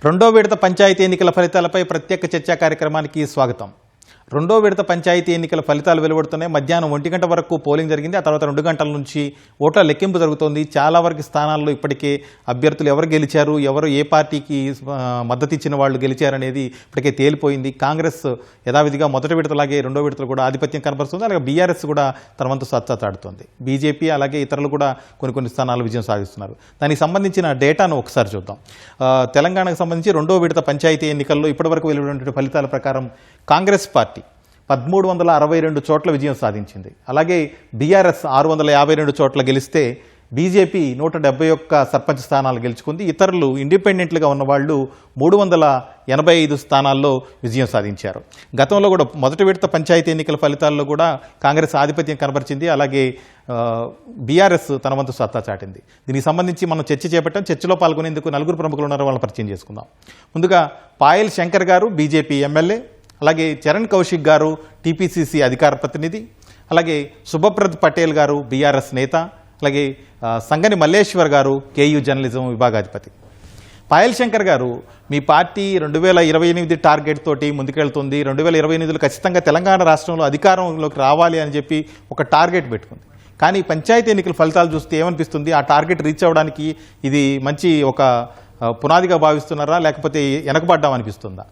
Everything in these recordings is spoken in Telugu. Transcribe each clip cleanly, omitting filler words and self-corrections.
రెండో విడత పంచాయతీ ఎన్నికల ఫలితాలపై ప్రత్యేక చర్చా కార్యక్రమానికి స్వాగతం. రెండో విడత పంచాయతీ ఎన్నికల ఫలితాలు వెలువడుతున్నాయి. మధ్యాహ్నం 1 గంట వరకు పోలింగ్ జరిగింది. ఆ తర్వాత 2 గంటల నుంచి ఓట్ల లెక్కింపు జరుగుతోంది. చాలా వరకు స్థానాల్లో ఇప్పటికే అభ్యర్థులు ఎవరు గెలిచారు, ఎవరు ఏ పార్టీకి మద్దతు ఇచ్చిన వాళ్ళు గెలిచారనేది ఇప్పటికే తేలిపోయింది. కాంగ్రెస్ యథావిధిగా మొదటి విడతలాగే రెండో విడతలు కూడా ఆధిపత్యం కనబరుస్తుంది. అలాగే బీఆర్ఎస్ కూడా తన వంతు సత్తాడుతోంది. బీజేపీ అలాగే ఇతరులు కూడా కొన్ని స్థానాలు విజయం సాధిస్తున్నారు. దానికి సంబంధించిన డేటాను ఒకసారి చూద్దాం. తెలంగాణకు సంబంధించి రెండో విడత పంచాయతీ ఎన్నికల్లో ఇప్పటివరకు వెలువడిన ఫలితాల ప్రకారం కాంగ్రెస్ పార్టీ 1362 చోట్ల విజయం సాధించింది. అలాగే బీఆర్ఎస్ 652 చోట్ల గెలిస్తే బీజేపీ 171 సర్పంచ్ స్థానాలు గెలుచుకుంది. ఇతరులు ఇండిపెండెంట్లుగా ఉన్నవాళ్ళు 385 స్థానాల్లో విజయం సాధించారు. గతంలో కూడా మొదటి విడత పంచాయతీ ఎన్నికల ఫలితాల్లో కూడా కాంగ్రెస్ ఆధిపత్యం కనబరిచింది. అలాగే బీఆర్ఎస్ తన వంతు సత్తా చాటింది. దీనికి సంబంధించి మనం చర్చ చేపట్టాం. చర్చలో పాల్గొనేందుకు 4 ప్రముఖులు ఉన్నారు. వాళ్ళని పరిచయం చేసుకుందాం. ముందుగా పాయల్ శంకర్ గారు, బీజేపీ ఎమ్మెల్యే. అలాగే చరణ్ కౌశిక్ గారు, టీపీసీసీ అధికార ప్రతినిధి. అలాగే శుభప్రద్ పటేల్ గారు, బీఆర్ఎస్ నేత. అలాగే సంగని మల్లేశ్వర్ గారు, కేయూ జర్నలిజం విభాగాధిపతి. పాయల్ శంకర్ గారు, మీ పార్టీ 2028 టార్గెట్ తోటి ముందుకెళ్తుంది. 2028లో ఖచ్చితంగా తెలంగాణ రాష్ట్రంలో అధికారంలోకి రావాలి అని చెప్పి ఒక టార్గెట్ పెట్టుకుంది. కానీ పంచాయతీ ఎన్నికల ఫలితాలు చూస్తే ఏమనిపిస్తుంది? ఆ టార్గెట్ రీచ్ అవ్వడానికి ఇది మంచి ఒక పునాదిగా భావిస్తున్నారా, లేకపోతే వెనకబడ్డాం అనిపిస్తుందా?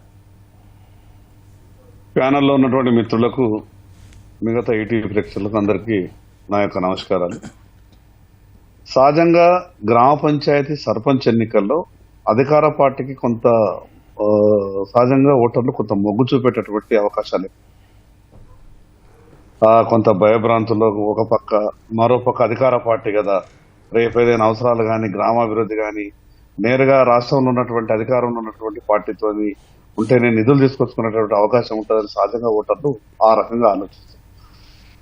ప్యానల్లో ఉన్నటువంటి మిత్రులకు, మిగతా ఈటీవీ ప్రేక్షకులకు అందరికీ నా యొక్క నమస్కారాలు. సహజంగా గ్రామ పంచాయతీ సర్పంచ్ ఎన్నికల్లో అధికార పార్టీకి కొంత సహజంగా ఓటర్లు కొంత మొగ్గు చూపేటటువంటి అవకాశాలు, కొంత భయభ్రాంతుల్లో ఒక పక్క, మరో పక్క అధికార పార్టీ కదా, రేపు ఏదైనా అవసరాలు కానీ, గ్రామాభివృద్ధి కానీ నేరుగా రాష్ట్రంలో ఉన్నటువంటి అధికారంలో ఉన్నటువంటి పార్టీతోని ఉంటేనే నిధులు తీసుకొచ్చుకునేటువంటి అవకాశం ఉంటుందని సహజంగా ఓటర్లు ఆ రకంగా ఆలోచిస్తారు.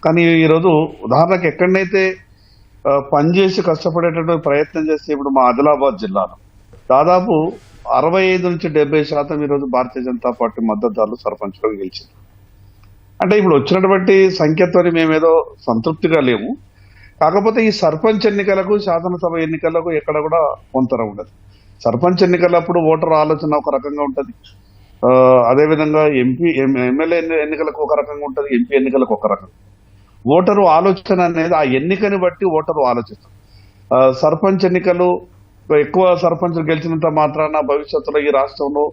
కానీ ఈరోజు ఉదాహరణకు ఎక్కడనైతే పనిచేసి కష్టపడేటటువంటి ప్రయత్నం చేస్తే, ఇప్పుడు మా ఆదిలాబాద్ జిల్లాలో దాదాపు 65 నుంచి 70% ఈరోజు భారతీయ జనతా పార్టీ మద్దతుదారులు సర్పంచ్లో గెలిచింది. అంటే ఇప్పుడు వచ్చినటువంటి సంఖ్యతో మేమేదో సంతృప్తిగా లేము. కాకపోతే ఈ సర్పంచ్ ఎన్నికలకు, శాసనసభ ఎన్నికలకు ఎక్కడ కూడా పొంతన ఉండదు. సర్పంచ్ ఎన్నికలప్పుడు ఓటర్ ఆలోచన ఒక రకంగా ఉంటుంది, అదేవిధంగా ఎమ్మెల్యే ఎన్నికలకు ఒక రకంగా ఉంటుంది, ఎంపీ ఎన్నికలకు ఒక రకంగా. ఓటరు ఆలోచన అనేది ఆ ఎన్నికని బట్టి ఓటరు ఆలోచిస్తారు. సర్పంచ్ ఎన్నికలు ఎక్కువ సర్పంచులు గెలిచినంత మాత్రాన భవిష్యత్తులో ఈ రాష్ట్రంలో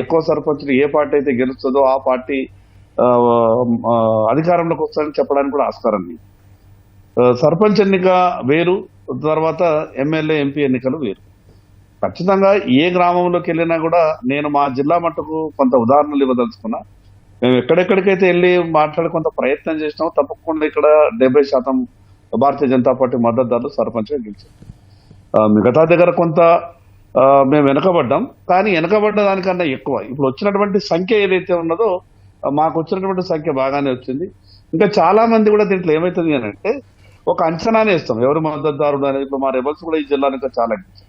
ఎక్కువ సర్పంచులు ఏ పార్టీ అయితే గెలుస్తుందో ఆ పార్టీ అధికారంలోకి వస్తుందని చెప్పడానికి కూడా ఆస్కారం లేదు. సర్పంచ్ ఎన్నిక వేరు, తర్వాత ఎమ్మెల్యే ఎంపీ ఎన్నికలు వేరు. ఖచ్చితంగా ఏ గ్రామంలోకి వెళ్ళినా కూడా నేను మా జిల్లా మట్టుకు కొంత ఉదాహరణలు ఇవ్వదలుచుకున్నా. మేము ఎక్కడెక్కడికైతే వెళ్ళి మాట్లాడి కొంత ప్రయత్నం చేసినామో తప్పకుండా ఇక్కడ 70% భారతీయ జనతా పార్టీ మద్దతుదారులు సర్పంచ్గా గెలిచారు. మిగతా దగ్గర కొంత మేము వెనకబడ్డాం. కానీ వెనకబడ్డ దానికన్నా ఎక్కువ ఇప్పుడు వచ్చినటువంటి సంఖ్య ఏదైతే ఉన్నదో మాకు వచ్చినటువంటి సంఖ్య బాగానే వచ్చింది. ఇంకా చాలా మంది కూడా దీంట్లో ఏమవుతుంది అని అంటే ఒక అంచనానే ఇస్తాం ఎవరు మద్దతుదారుడు అనేది. ఇప్పుడు మా రెబల్స్ కూడా ఈ జిల్లాలో ఇంకా చాలా గెలిచారు.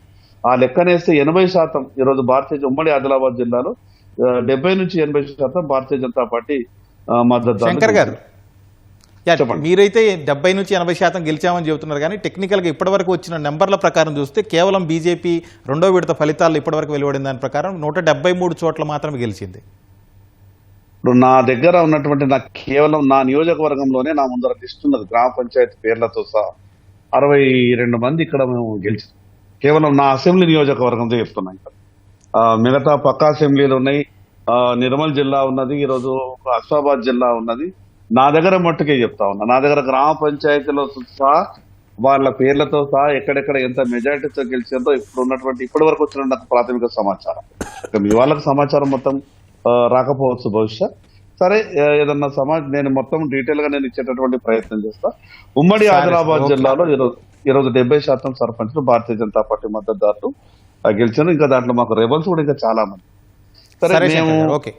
ఆ లెక్కనేస్తే 80% ఈరోజు ఉమ్మడి ఆదిలాబాద్ జిల్లాలో 70 నుంచి 80% భారతీయ జనతా పార్టీ మద్దతు. శంకర్ గారు, మీరైతే 70 నుంచి 80% గెలిచామని చెబుతున్నారు. కానీ టెక్నికల్గా ఇప్పటివరకు వచ్చిన నెంబర్ల ప్రకారం చూస్తే కేవలం బీజేపీ రెండో విడత ఫలితాలు ఇప్పటివరకు వెలువడిన దాని ప్రకారం 173 చోట్ల మాత్రమే గెలిచింది. ఇప్పుడు నా దగ్గర ఉన్నటువంటి కేవలం నా నియోజకవర్గంలోనే నా ముందర లిస్ట్ ఉన్నది, గ్రామ పంచాయతీ పేర్లతో సహా 62 మంది ఇక్కడ మేము గెలిచాం. కేవలం నా అసెంబ్లీ నియోజకవర్గంతో చెప్తున్నాం. ఇక్కడ మిగతా పక్క అసెంబ్లీలు ఉన్నాయి, నిర్మల్ జిల్లా ఉన్నది, ఈరోజు అస్ఫాబాద్ జిల్లా ఉన్నది. నా దగ్గర మట్టుకే చెప్తా ఉన్నా, నా దగ్గర గ్రామ పంచాయతీలో సహా వాళ్ళ పేర్లతో సహా ఎక్కడెక్కడ ఎంత మెజారిటీతో గెలిచిందో ఇప్పటి వరకు వచ్చిన నాకు ప్రాథమిక సమాచారం. మీ వాళ్ళకి సమాచారం మొత్తం రాకపోవచ్చు భవిష్యత్. సరే, ఏదన్నా నేను మొత్తం డీటెయిల్ గా నేను ఇచ్చేటటువంటి ప్రయత్నం చేస్తా. ఉమ్మడి ఆదిలాబాద్ జిల్లాలో ఈరోజు 70% సర్పంచ్లు భారతీయ జనతా పార్టీ మద్దతుదారులు గెలిచారు. ఇంకా దాంట్లో మాకు రెబల్స్ కూడా ఇంకా చాలా మంది. సరే, ఓకే.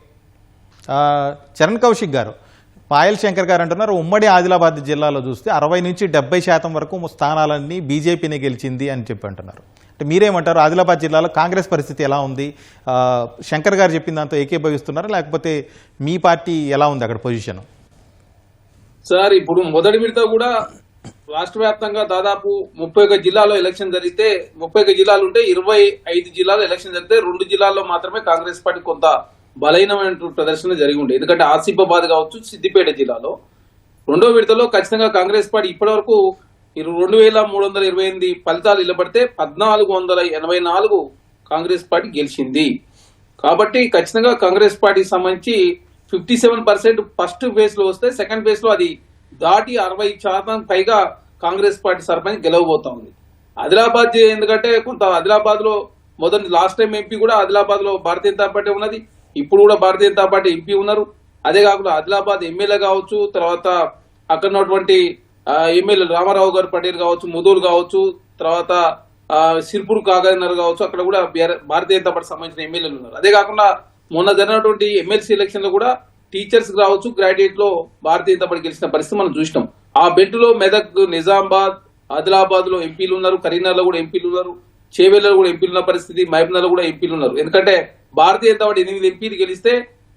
చరణ్ కౌశిక్ గారు, పాయల్ శంకర్ గారు అంటున్నారు ఉమ్మడి ఆదిలాబాద్ జిల్లాలో చూస్తే 60 నుంచి 70% వరకు స్థానాలన్నీ బీజేపీనే గెలిచింది అని చెప్పి అంటున్నారు. అంటే మీరేమంటారు? ఆదిలాబాద్ జిల్లాలో కాంగ్రెస్ పరిస్థితి ఎలా ఉంది? శంకర్ గారు చెప్పిన దాంతో ఏకీభవిస్తున్నారా, లేకపోతే మీ పార్టీ ఎలా ఉంది అక్కడ పొజిషన్? సార్, ఇప్పుడు మొదటి విడత కూడా రాష్ట్ర వ్యాప్తంగా దాదాపు 31 జిల్లాలో ఎలక్షన్ జరిగితే 31 జిల్లాలు ఉంటే 25 జిల్లాలో ఎలక్షన్ జరిగితే 2 జిల్లాల్లో మాత్రమే కాంగ్రెస్ పార్టీ కొంత బలహీనమైన ప్రదర్శన జరిగి ఉండే. ఎందుకంటే ఆసిఫాబాద్ కావచ్చు, సిద్దిపేట జిల్లాలో రెండో విడతలో ఖచ్చితంగా కాంగ్రెస్ పార్టీ ఇప్పటి వరకు 2328 ఫలితాలు నిలబడితే 1484 కాంగ్రెస్ పార్టీ గెలిచింది. కాబట్టి ఖచ్చితంగా కాంగ్రెస్ పార్టీకి సంబంధించి 57% ఫస్ట్ ఫేజ్ లో వస్తే సెకండ్ ఫేజ్ లో అది దాటి 60% పైగా కాంగ్రెస్ పార్టీ సర్పంచ్ గెలవబోతా ఉంది. ఆదిలాబాద్ ఎందుకంటే కొంత ఆదిలాబాద్ లో మొదటి లాస్ట్ టైం ఎంపీ కూడా ఆదిలాబాద్ లో భారతీయ జనతా పార్టీ ఉన్నది, ఇప్పుడు కూడా భారతీయ జనతా పార్టీ ఎంపీ ఉన్నారు. అదే కాకుండా ఆదిలాబాద్ ఎమ్మెల్యే కావచ్చు, తర్వాత అక్కడ ఉన్నటువంటి ఎమ్మెల్యే రామారావు గారు పటేల్ కావచ్చు, ముదూరు కావచ్చు, తర్వాత సిర్పూర్ కాగనర్ కావచ్చు, అక్కడ కూడా భారతీయ జనతా పార్టీ సంబంధించిన ఎమ్మెల్యేలు ఉన్నారు. అదే కాకుండా మొన్న జరిగినటువంటి ఎమ్మెల్సీ ఎలక్షన్ లో కూడా టీచర్స్ కావచ్చు, గ్రాడ్యుయేట్ లో భారతీయ జనతా పార్టీ గెలిచిన పరిస్థితి మనం చూసినాం. ఆ బెల్ట్ లో మెదక్, నిజామాబాద్, ఆదిలాబాద్ లో ఎంపీలు ఉన్నారు, కరీంనగర్ లో కూడా ఎంపీలు ఉన్నారు, చేవెళ్లలో కూడా ఎంపీలు ఉన్న పరిస్థితి, మహబూబ్నగర్ లో కూడా ఎంపీలు ఉన్నారు. ఎందుకంటే భారతీయ జనతా పార్టీ 8 ఎంపీలు గెలిస్తే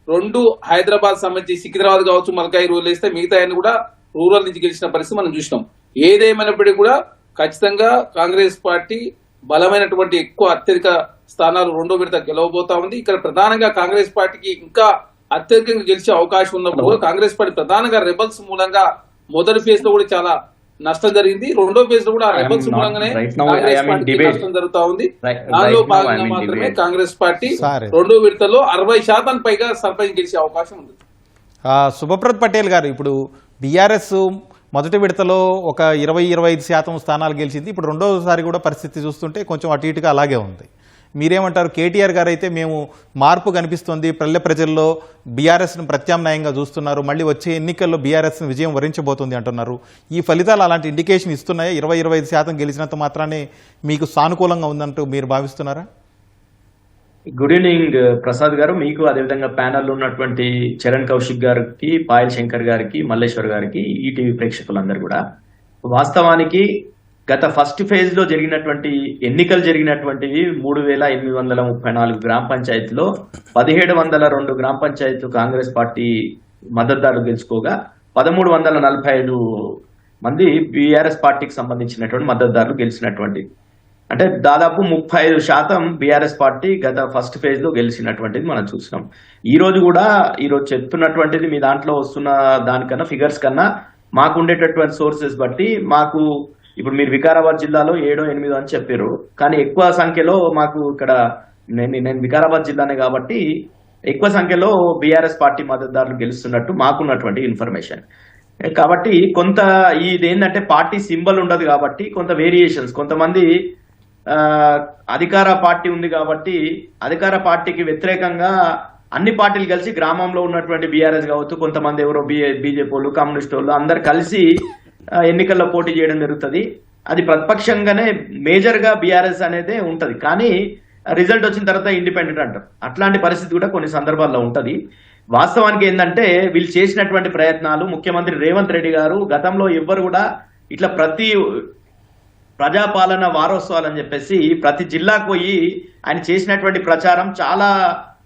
2 హైదరాబాద్ సంబంధించి సికింద్రాబాద్ కావచ్చు, మల్కాయి రూరల్ వేస్తే మిగతా ఆయన కూడా రూరల్ నుంచి గెలిచిన పరిస్థితి మనం చూసినాం. ఏదేమైనప్పటికీ కూడా ఖచ్చితంగా కాంగ్రెస్ పార్టీ బలమైనటువంటి ఎక్కువ అత్యధిక స్థానాలు రెండో విడత గెలవబోతా ఉంది. ఇక్కడ ప్రధానంగా కాంగ్రెస్ పార్టీకి ఇంకా అత్యధికంగా గెలిచే అవకాశం ఉన్నప్పుడు కూడా కాంగ్రెస్ పార్టీ ప్రధానంగా రెబల్స్ మూలంగా మొదటి ఫేజ్ లో కూడా చాలా నష్టం జరిగింది. రెండో ఫేజ్ లో కూడా రెబల్స్ మూలంగానే కాంగ్రెస్ పార్టీకి నష్టం జరుగుతా ఉంది. దానిలో భాగంగా మాత్రమే కాంగ్రెస్ పార్టీ రెండో విడతలో 60% పైగా సర్పంచ్ గెలిచే అవకాశం ఉంది. శుభప్రద్ పటేల్ గారు, ఇప్పుడు బీఆర్ఎస్ మొదటి విడతలో ఒక 20-25% స్థానాలు గెలిచింది. ఇప్పుడు రెండోసారి కూడా పరిస్థితి చూస్తుంటే కొంచెం అటు ఇటుగా అలాగే ఉంది. మీరేమంటారు? కేటీఆర్ గారు అయితే మేము మార్పు కనిపిస్తుంది, పల్లె ప్రజల్లో బీఆర్ఎస్ను ప్రత్యామ్నాయంగా చూస్తున్నారు, మళ్ళీ వచ్చే ఎన్నికల్లో బీఆర్ఎస్ను విజయం వరించబోతుంది అంటున్నారు. ఈ ఫలితాలు అలాంటి ఇండికేషన్ ఇస్తున్నాయా? 20-25% గెలిచినంత మాత్రానే మీకు సానుకూలంగా ఉందంటూ మీరు భావిస్తున్నారా? గుడ్ ఈవినింగ్ ప్రసాద్ గారు, మీకు అదేవిధంగా ప్యానెల్ ఉన్నటువంటి చరణ్ కౌశిక్ గారికి, పాయల్ శంకర్ గారికి, మల్లేశ్వర్ గారికి, ఈటీవీ ప్రేక్షకులందరూ కూడా, వాస్తవానికి గత ఫస్ట్ ఫేజ్ లో జరిగినటువంటి ఎన్నికలు జరిగినటువంటివి 3834 గ్రామ పంచాయతీలో 1702 గ్రామ పంచాయతీలు కాంగ్రెస్ పార్టీ మద్దతుదారులు గెలుచుకోగా 1345 మంది బీఆర్ఎస్ పార్టీకి సంబంధించినటువంటి మద్దతుదారులు గెలిచినటువంటి, అంటే దాదాపు 35% బీఆర్ఎస్ పార్టీ గత ఫస్ట్ ఫేజ్ లో గెలిచినటువంటిది మనం చూసినాం. ఈ రోజు కూడా ఈరోజు చెప్తున్నటువంటిది మీ దాంట్లో వస్తున్న దానికన్నా ఫిగర్స్ కన్నా మాకు ఉండేటటువంటి సోర్సెస్ బట్టి మాకు ఇప్పుడు మీరు వికారాబాద్ జిల్లాలో 7-8 అని చెప్పారు, కానీ ఎక్కువ సంఖ్యలో మాకు ఇక్కడ నేను వికారాబాద్ జిల్లానే కాబట్టి ఎక్కువ సంఖ్యలో బీఆర్ఎస్ పార్టీ మద్దతుదారులు గెలుస్తున్నట్టు మాకున్నటువంటి ఇన్ఫర్మేషన్. కాబట్టి కొంత ఇది ఏంటంటే పార్టీ సింబల్ ఉండదు కాబట్టి కొంత వేరియేషన్స్, కొంతమంది అధికార పార్టీ ఉంది కాబట్టి అధికార పార్టీకి వ్యతిరేకంగా అన్ని పార్టీలు కలిసి గ్రామంలో ఉన్నటువంటి బీఆర్ఎస్ కావచ్చు, కొంతమంది ఎవరో బీజేపీ వాళ్ళు, కమ్యూనిస్ట్ వాళ్ళు అందరు కలిసి ఎన్నికల్లో పోటీ చేయడం జరుగుతుంది. అది ప్రతిపక్షంగానే మేజర్ గా బీఆర్ఎస్ అనేది ఉంటది, కానీ రిజల్ట్ వచ్చిన తర్వాత ఇండిపెండెంట్ అంటారు. అట్లాంటి పరిస్థితి కూడా కొన్ని సందర్భాల్లో ఉంటది. వాస్తవానికి ఏంటంటే వీళ్ళు చేసినటువంటి ప్రయత్నాలు, ముఖ్యమంత్రి రేవంత్ రెడ్డి గారు గతంలో ఎవ్వరు కూడా ఇట్లా ప్రతి ప్రజాపాలన వారోత్సవాలు అని చెప్పేసి ప్రతి జిల్లాకు పోయి ఆయన చేసినటువంటి ప్రచారం చాలా,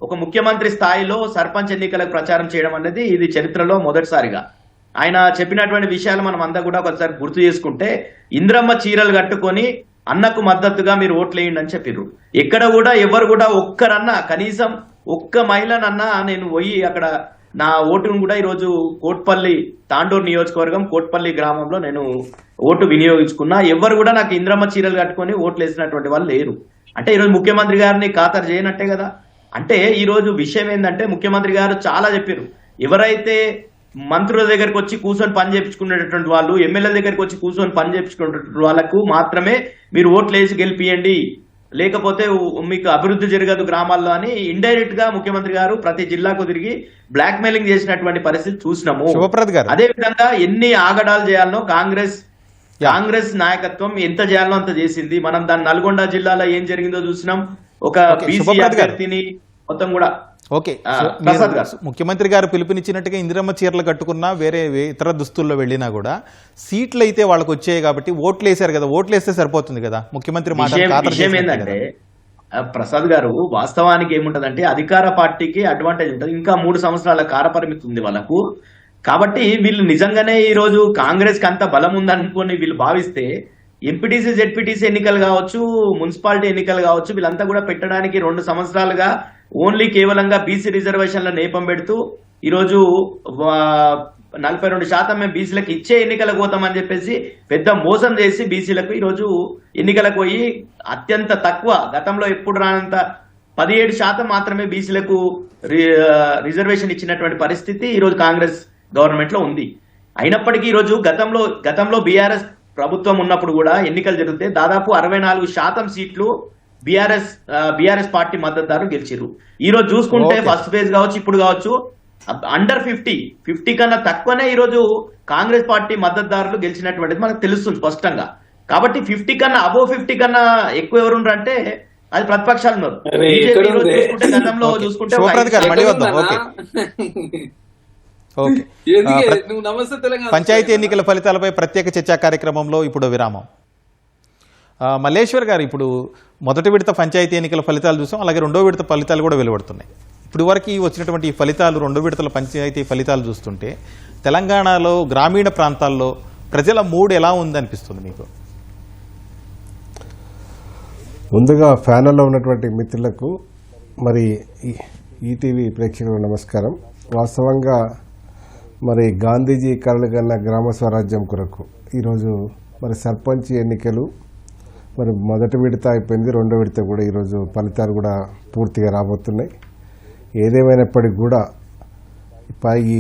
ఒక ముఖ్యమంత్రి స్థాయిలో సర్పంచ్ ఎన్నికలకు ప్రచారం చేయడం అనేది ఇది చరిత్రలో మొదటిసారిగా. ఆయన చెప్పినటువంటి విషయాలు మనం అంతా కూడా ఒకసారి గుర్తు చేసుకుంటే, ఇంద్రమ్మ చీరలు కట్టుకొని అన్నకు మద్దతుగా మీరు ఓట్లేయండి అని చెప్పిర్రు. ఎక్కడ కూడా ఎవరు కూడా ఒక్కరన్నా, కనీసం ఒక్క మహిళనన్నా నేను పోయి అక్కడ నా ఓటును కూడా ఈరోజు కోట్పల్లి తాండూరు నియోజకవర్గం కోట్పల్లి గ్రామంలో నేను ఓటు వినియోగించుకున్నా, ఎవరు కూడా నాకు ఇంద్రమ్మ చీరలు కట్టుకొని ఓట్లు వేసినటువంటి వాళ్ళు లేరు. అంటే ఈరోజు ముఖ్యమంత్రి గారిని ఖాతరు చేయనట్టే కదా. అంటే ఈరోజు విషయం ఏంటంటే ముఖ్యమంత్రి గారు చాలా చెప్పారు, ఎవరైతే మంత్రుల దగ్గరికి వచ్చి కూర్చొని పని చేయించుకునేటటువంటి వాళ్ళు, ఎమ్మెల్యేల దగ్గరికి వచ్చి కూర్చొని పని చేయించుకునేటువంటి వాళ్ళకు మాత్రమే మీరు ఓట్లు వేసి గెలిపియండి, లేకపోతే మీకు అభివృద్ధి జరగదు గ్రామాల్లో అని ఇండైరెక్ట్ గా ముఖ్యమంత్రి గారు ప్రతి జిల్లాకు తిరిగి బ్లాక్ మెయిలింగ్ చేసినటువంటి పరిస్థితి చూసినాము. అదే విధంగా ఎన్ని ఆగడాలు చేయాలనో కాంగ్రెస్ నాయకత్వం ఎంత చేయాలనో అంత చేసింది. మనం దాని నల్గొండ జిల్లాలో ఏం జరిగిందో చూసినాం. ఒక బీసీ అభ్యర్థిని మొత్తం కూడా ముఖ్యమంత్రి గారు పిలుపునిచ్చినట్టుగా ఇందిరమ్మ చీరలు కట్టుకున్నా, వేరే ఇతర దుస్తుల్లో వెళ్ళినా కూడా సీట్లు అయితే వాళ్ళకి వచ్చాయి కాబట్టి ఓట్లు వేసారు కదా, ఓట్లు వేస్తే సరిపోతుంది కదా. ముఖ్యమంత్రి విషయం ఏంటంటే ప్రసాద్ గారు, వాస్తవానికి ఏముంటదంటే అధికార పార్టీకి అడ్వాంటేజ్ ఉంటుంది. ఇంకా 3 సంవత్సరాల కాలపరిమితి ఉంది వాళ్ళకు. కాబట్టి వీళ్ళు నిజంగానే ఈ రోజు కాంగ్రెస్ కి అంత బలం ఉందనుకొని వీళ్ళు భావిస్తే ఎంపీటీసీ జెడ్పీటీసీ ఎన్నికలు కావచ్చు, మున్సిపాలిటీ ఎన్నికలు కావచ్చు, వీళ్ళంతా కూడా పెట్టడానికి 2 సంవత్సరాలుగా ఓన్లీ కేవలంగా బీసీ రిజర్వేషన్ల నేపం పెడుతూ ఈరోజు 42% మేము బీసీలకు ఇచ్చే ఎన్నికలకు పోతామని చెప్పేసి పెద్ద మోసం చేసి బీసీలకు ఈరోజు ఎన్నికలకు పోయి అత్యంత తక్కువ, గతంలో ఎప్పుడు రానంత 17% మాత్రమే బీసీలకు రిజర్వేషన్ ఇచ్చినటువంటి పరిస్థితి ఈరోజు కాంగ్రెస్ గవర్నమెంట్ లో ఉంది. అయినప్పటికీ ఈరోజు గతంలో బీఆర్ఎస్ ప్రభుత్వం ఉన్నప్పుడు కూడా ఎన్నికలు జరిగితే దాదాపు 64% సీట్లు బీఆర్ఎస్ పార్టీ మద్దతుదారులు గెలిచారు. ఈ రోజు చూసుకుంటే ఫస్ట్ ఫేజ్ కావచ్చు, ఇప్పుడు కావచ్చు, అండర్ 50 కన్నా తక్కువనే ఈ రోజు కాంగ్రెస్ పార్టీ మద్దతుదారులు గెలిచినటువంటిది మనకు తెలుస్తుంది స్పష్టంగా. కాబట్టి 50 కన్నా అబోవ్ 50 కన్నా ఎక్కువ ఎవరు అంటే అది ప్రతిపక్షాలు ఉన్నారు. బీజేపీ చూసుకుంటే గతంలో చూసుకుంటే పంచాయతీ ఎన్నికల ఫలితాలపై ప్రత్యేక చర్చా కార్యక్రమంలో ఇప్పుడు విరామం. మల్లేశ్వర్ గారు, ఇప్పుడు మొదటి విడత పంచాయతీ ఎన్నికల ఫలితాలు చూసాం, అలాగే రెండో విడత ఫలితాలు కూడా వెలువడుతున్నాయి. ఇప్పుడు వరకు వచ్చినటువంటి ఈ ఫలితాలు, రెండు విడతల పంచాయతీ ఫలితాలు చూస్తుంటే తెలంగాణలో గ్రామీణ ప్రాంతాల్లో ప్రజల మూడ్ ఎలా ఉందనిపిస్తుంది మీకు? ముందుగా ప్యానెల్లో ఉన్నటువంటి మిత్రులకు మరి ఈటీవీ ప్రేక్షకులకు నమస్కారం. వాస్తవంగా మరి గాంధీజీ కలలుగన్న గ్రామ స్వరాజ్యం కొరకు ఈరోజు మరి సర్పంచ్ ఎన్నికలు మరి మొదటి విడత అయిపోయింది, రెండో విడత కూడా ఈరోజు ఫలితాలు కూడా పూర్తిగా రాబోతున్నాయి. ఏదేమైనప్పటికీ కూడా ఈ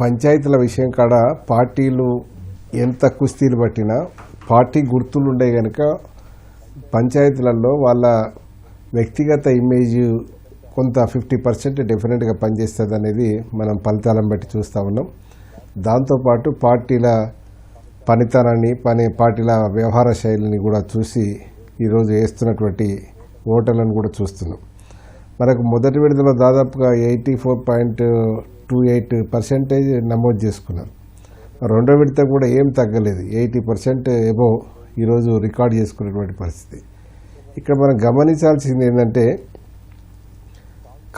పంచాయతీల విషయం కాడ పార్టీలు ఎంత కుస్తీలు పట్టినా పార్టీ గుర్తులు ఉండే కనుక పంచాయతీలలో వాళ్ళ వ్యక్తిగత ఇమేజ్ కొంత 50% డెఫినెట్గా పనిచేస్తుంది అనేది మనం ఫలితాలను బట్టి చూస్తూ ఉన్నాం. దాంతోపాటు పార్టీల పనితనాన్ని పార్టీల వ్యవహార శైలిని కూడా చూసి ఈరోజు వేస్తున్నటువంటి ఓటర్లను కూడా చూస్తున్నాం. మనకు మొదటి విడతలో దాదాపుగా 84.28% నమోదు చేసుకున్నారు. రెండో విడత కూడా ఏం తగ్గలేదు, 80% ఎబోవ్ ఈరోజు రికార్డు చేసుకున్నటువంటి పరిస్థితి. ఇక్కడ మనం గమనించాల్సింది ఏంటంటే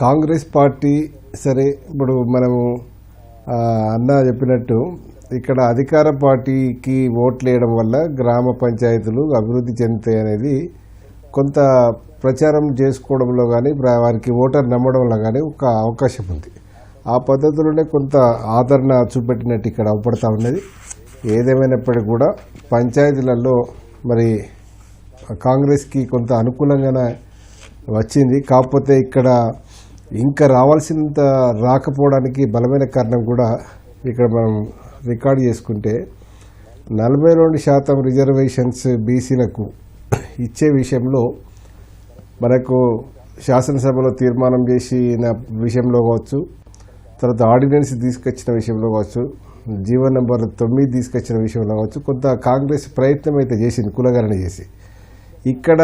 కాంగ్రెస్ పార్టీ సరే, ఇప్పుడు మనము అన్న చెప్పినట్టు ఇక్కడ అధికార పార్టీకి ఓట్లు వేయడం వల్ల గ్రామ పంచాయతీలు అభివృద్ధి చెందుతాయి అనేది కొంత ప్రచారం చేసుకోవడంలో కానీ వారికి ఓటర్ నమ్మడంలో కానీ ఒక అవకాశం ఉంది. ఆ పద్ధతిలోనే కొంత ఆదరణ చూపెట్టినట్టు ఇక్కడ అవపడతా ఉన్నది. ఏదేమైనప్పటికీ కూడా పంచాయతీలలో మరి కాంగ్రెస్కి కొంత అనుకూలంగానే వచ్చింది. కాకపోతే ఇక్కడ ఇంకా రావాల్సినంత రాకపోవడానికి బలమైన కారణం కూడా ఇక్కడ మనం రికార్డు చేసుకుంటే 42% రిజర్వేషన్స్ బీసీలకు ఇచ్చే విషయంలో మనకు శాసనసభలో తీర్మానం చేసిన విషయంలో కావచ్చు, తర్వాత ఆర్డినెన్స్ తీసుకొచ్చిన విషయంలో కావచ్చు, జీవో నెంబర్ 9 తీసుకొచ్చిన విషయంలో కావచ్చు, కొంత కాంగ్రెస్ ప్రయత్నం అయితే చేసింది కులగణన చేసి. ఇక్కడ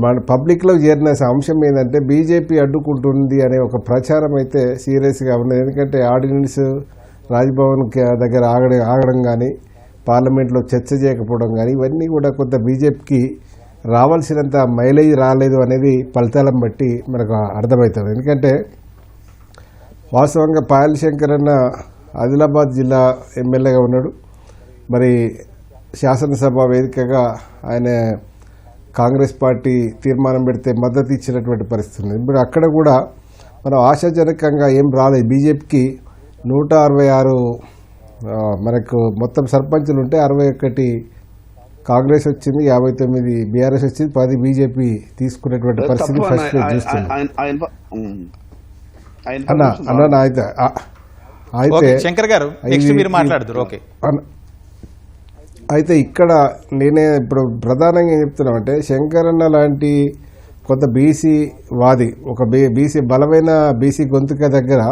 మన పబ్లిక్లో చేరిన అంశం ఏంటంటే బీజేపీ అడ్డుకుంటుంది అనే ఒక ప్రచారం అయితే సీరియస్గా ఉన్నది. ఎందుకంటే ఆర్డినెన్స్ రాజ్భవన్ దగ్గర ఆగడం కానీ, పార్లమెంట్లో చర్చ చేయకపోవడం కానీ, ఇవన్నీ కూడా కొంత బీజేపీకి రావాల్సినంత మైలేజ్ రాలేదు అనేది ఫలితాలను బట్టి మనకు అర్థమవుతుంది. ఎందుకంటే వాస్తవంగా పాయల్ శంకర్ అన్న ఆదిలాబాద్ జిల్లా ఎమ్మెల్యేగా ఉన్నాడు. మరి శాసనసభ వేదికగా ఆయన కాంగ్రెస్ పార్టీ తీర్మానం పెడితే మద్దతు ఇచ్చినటువంటి పరిస్థితి ఉంది. ఇప్పుడు అక్కడ కూడా మనం ఆశాజనకంగా ఏం రాలేదు. బీజేపీకి 166 మనకు మొత్తం సర్పంచులు ఉంటే 61 కాంగ్రెస్ వచ్చింది, 59 బీఆర్ఎస్ వచ్చింది, 10 బీజేపీ తీసుకునేటువంటి పరిస్థితి ఫస్ట్ చూస్తుంది. అయితే శంకర్ గారు మీరు మాట్లాడుతారు. ఓకే, అయితే ఇక్కడ నేనే ఇప్పుడు ప్రధానంగా ఏం చెప్తున్నామంటే శంకరన్న లాంటి కొంత బీసీ వాది, ఒక బీసీ బలమైన బీసీ గొంతుక దగ్గర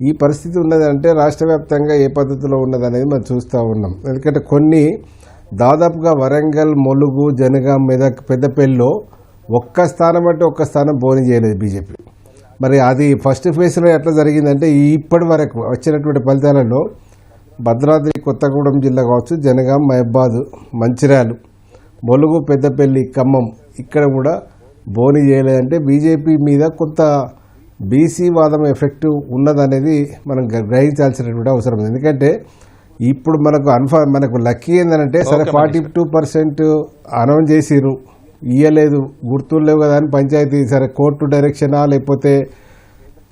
ఈ పరిస్థితి ఉన్నదంటే రాష్ట్ర వ్యాప్తంగా ఏ పద్ధతిలో ఉన్నదనేది మనం చూస్తూ ఉన్నాం. ఎందుకంటే కొన్ని దాదాపుగా వరంగల్, ములుగు, జనగాం, మెదక్, పెద్దపల్లిలో ఒక్క స్థానం అంటే ఒక్క స్థానం బోని చేయలేదు బీజేపీ. మరి అది ఫస్ట్ ఫేజ్లో ఎట్లా జరిగిందంటే ఇప్పటి వరకు వచ్చినటువంటి ఫలితాలలో భద్రాద్రి కొత్తగూడెం జిల్లా కావచ్చు, జనగాం, మహబాద్, మంచిర్యాల, ములుగు, పెద్దపల్లి, ఖమ్మం ఇక్కడ కూడా బోని చేయలేదంటే బీజేపీ మీద కొంత బీసీ వాదం ఎఫెక్ట్ ఉన్నదనేది మనం గ్రహించాల్సినటువంటి అవసరం ఉంది. ఎందుకంటే ఇప్పుడు మనకు లక్కీ ఏంటంటే సరే 42% అనౌన్స్ చేసిరు, ఇయ్యలేదు, గుర్తులు లేవు కదా అని పంచాయతీ సరే కోర్టు డైరెక్షనా లేకపోతే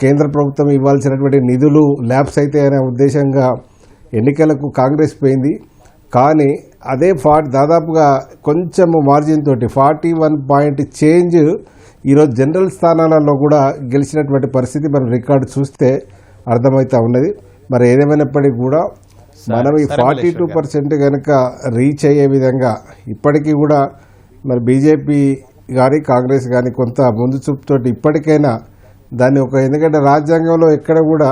కేంద్ర ప్రభుత్వం ఇవ్వాల్సినటువంటి నిధులు ల్యాబ్స్ అయితే అనే ఉద్దేశంగా ఎన్నికలకు కాంగ్రెస్ పోయింది. కానీ అదే దాదాపుగా కొంచెం మార్జిన్ తోటి 41 పాయింట్ చేంజ్ ఈరోజు జనరల్ స్థానాలలో కూడా గెలిచినటువంటి పరిస్థితి మనం రికార్డు చూస్తే అర్థమవుతా ఉన్నది. మరి ఏదేమైనప్పటికీ కూడా మనం ఈ 42% కనుక రీచ్ అయ్యే విధంగా ఇప్పటికీ కూడా మరి బీజేపీ కానీ కాంగ్రెస్ కానీ కొంత ముందు చూపుతోటి ఇప్పటికైనా దాన్ని ఎందుకంటే రాజ్యాంగంలో ఎక్కడ కూడా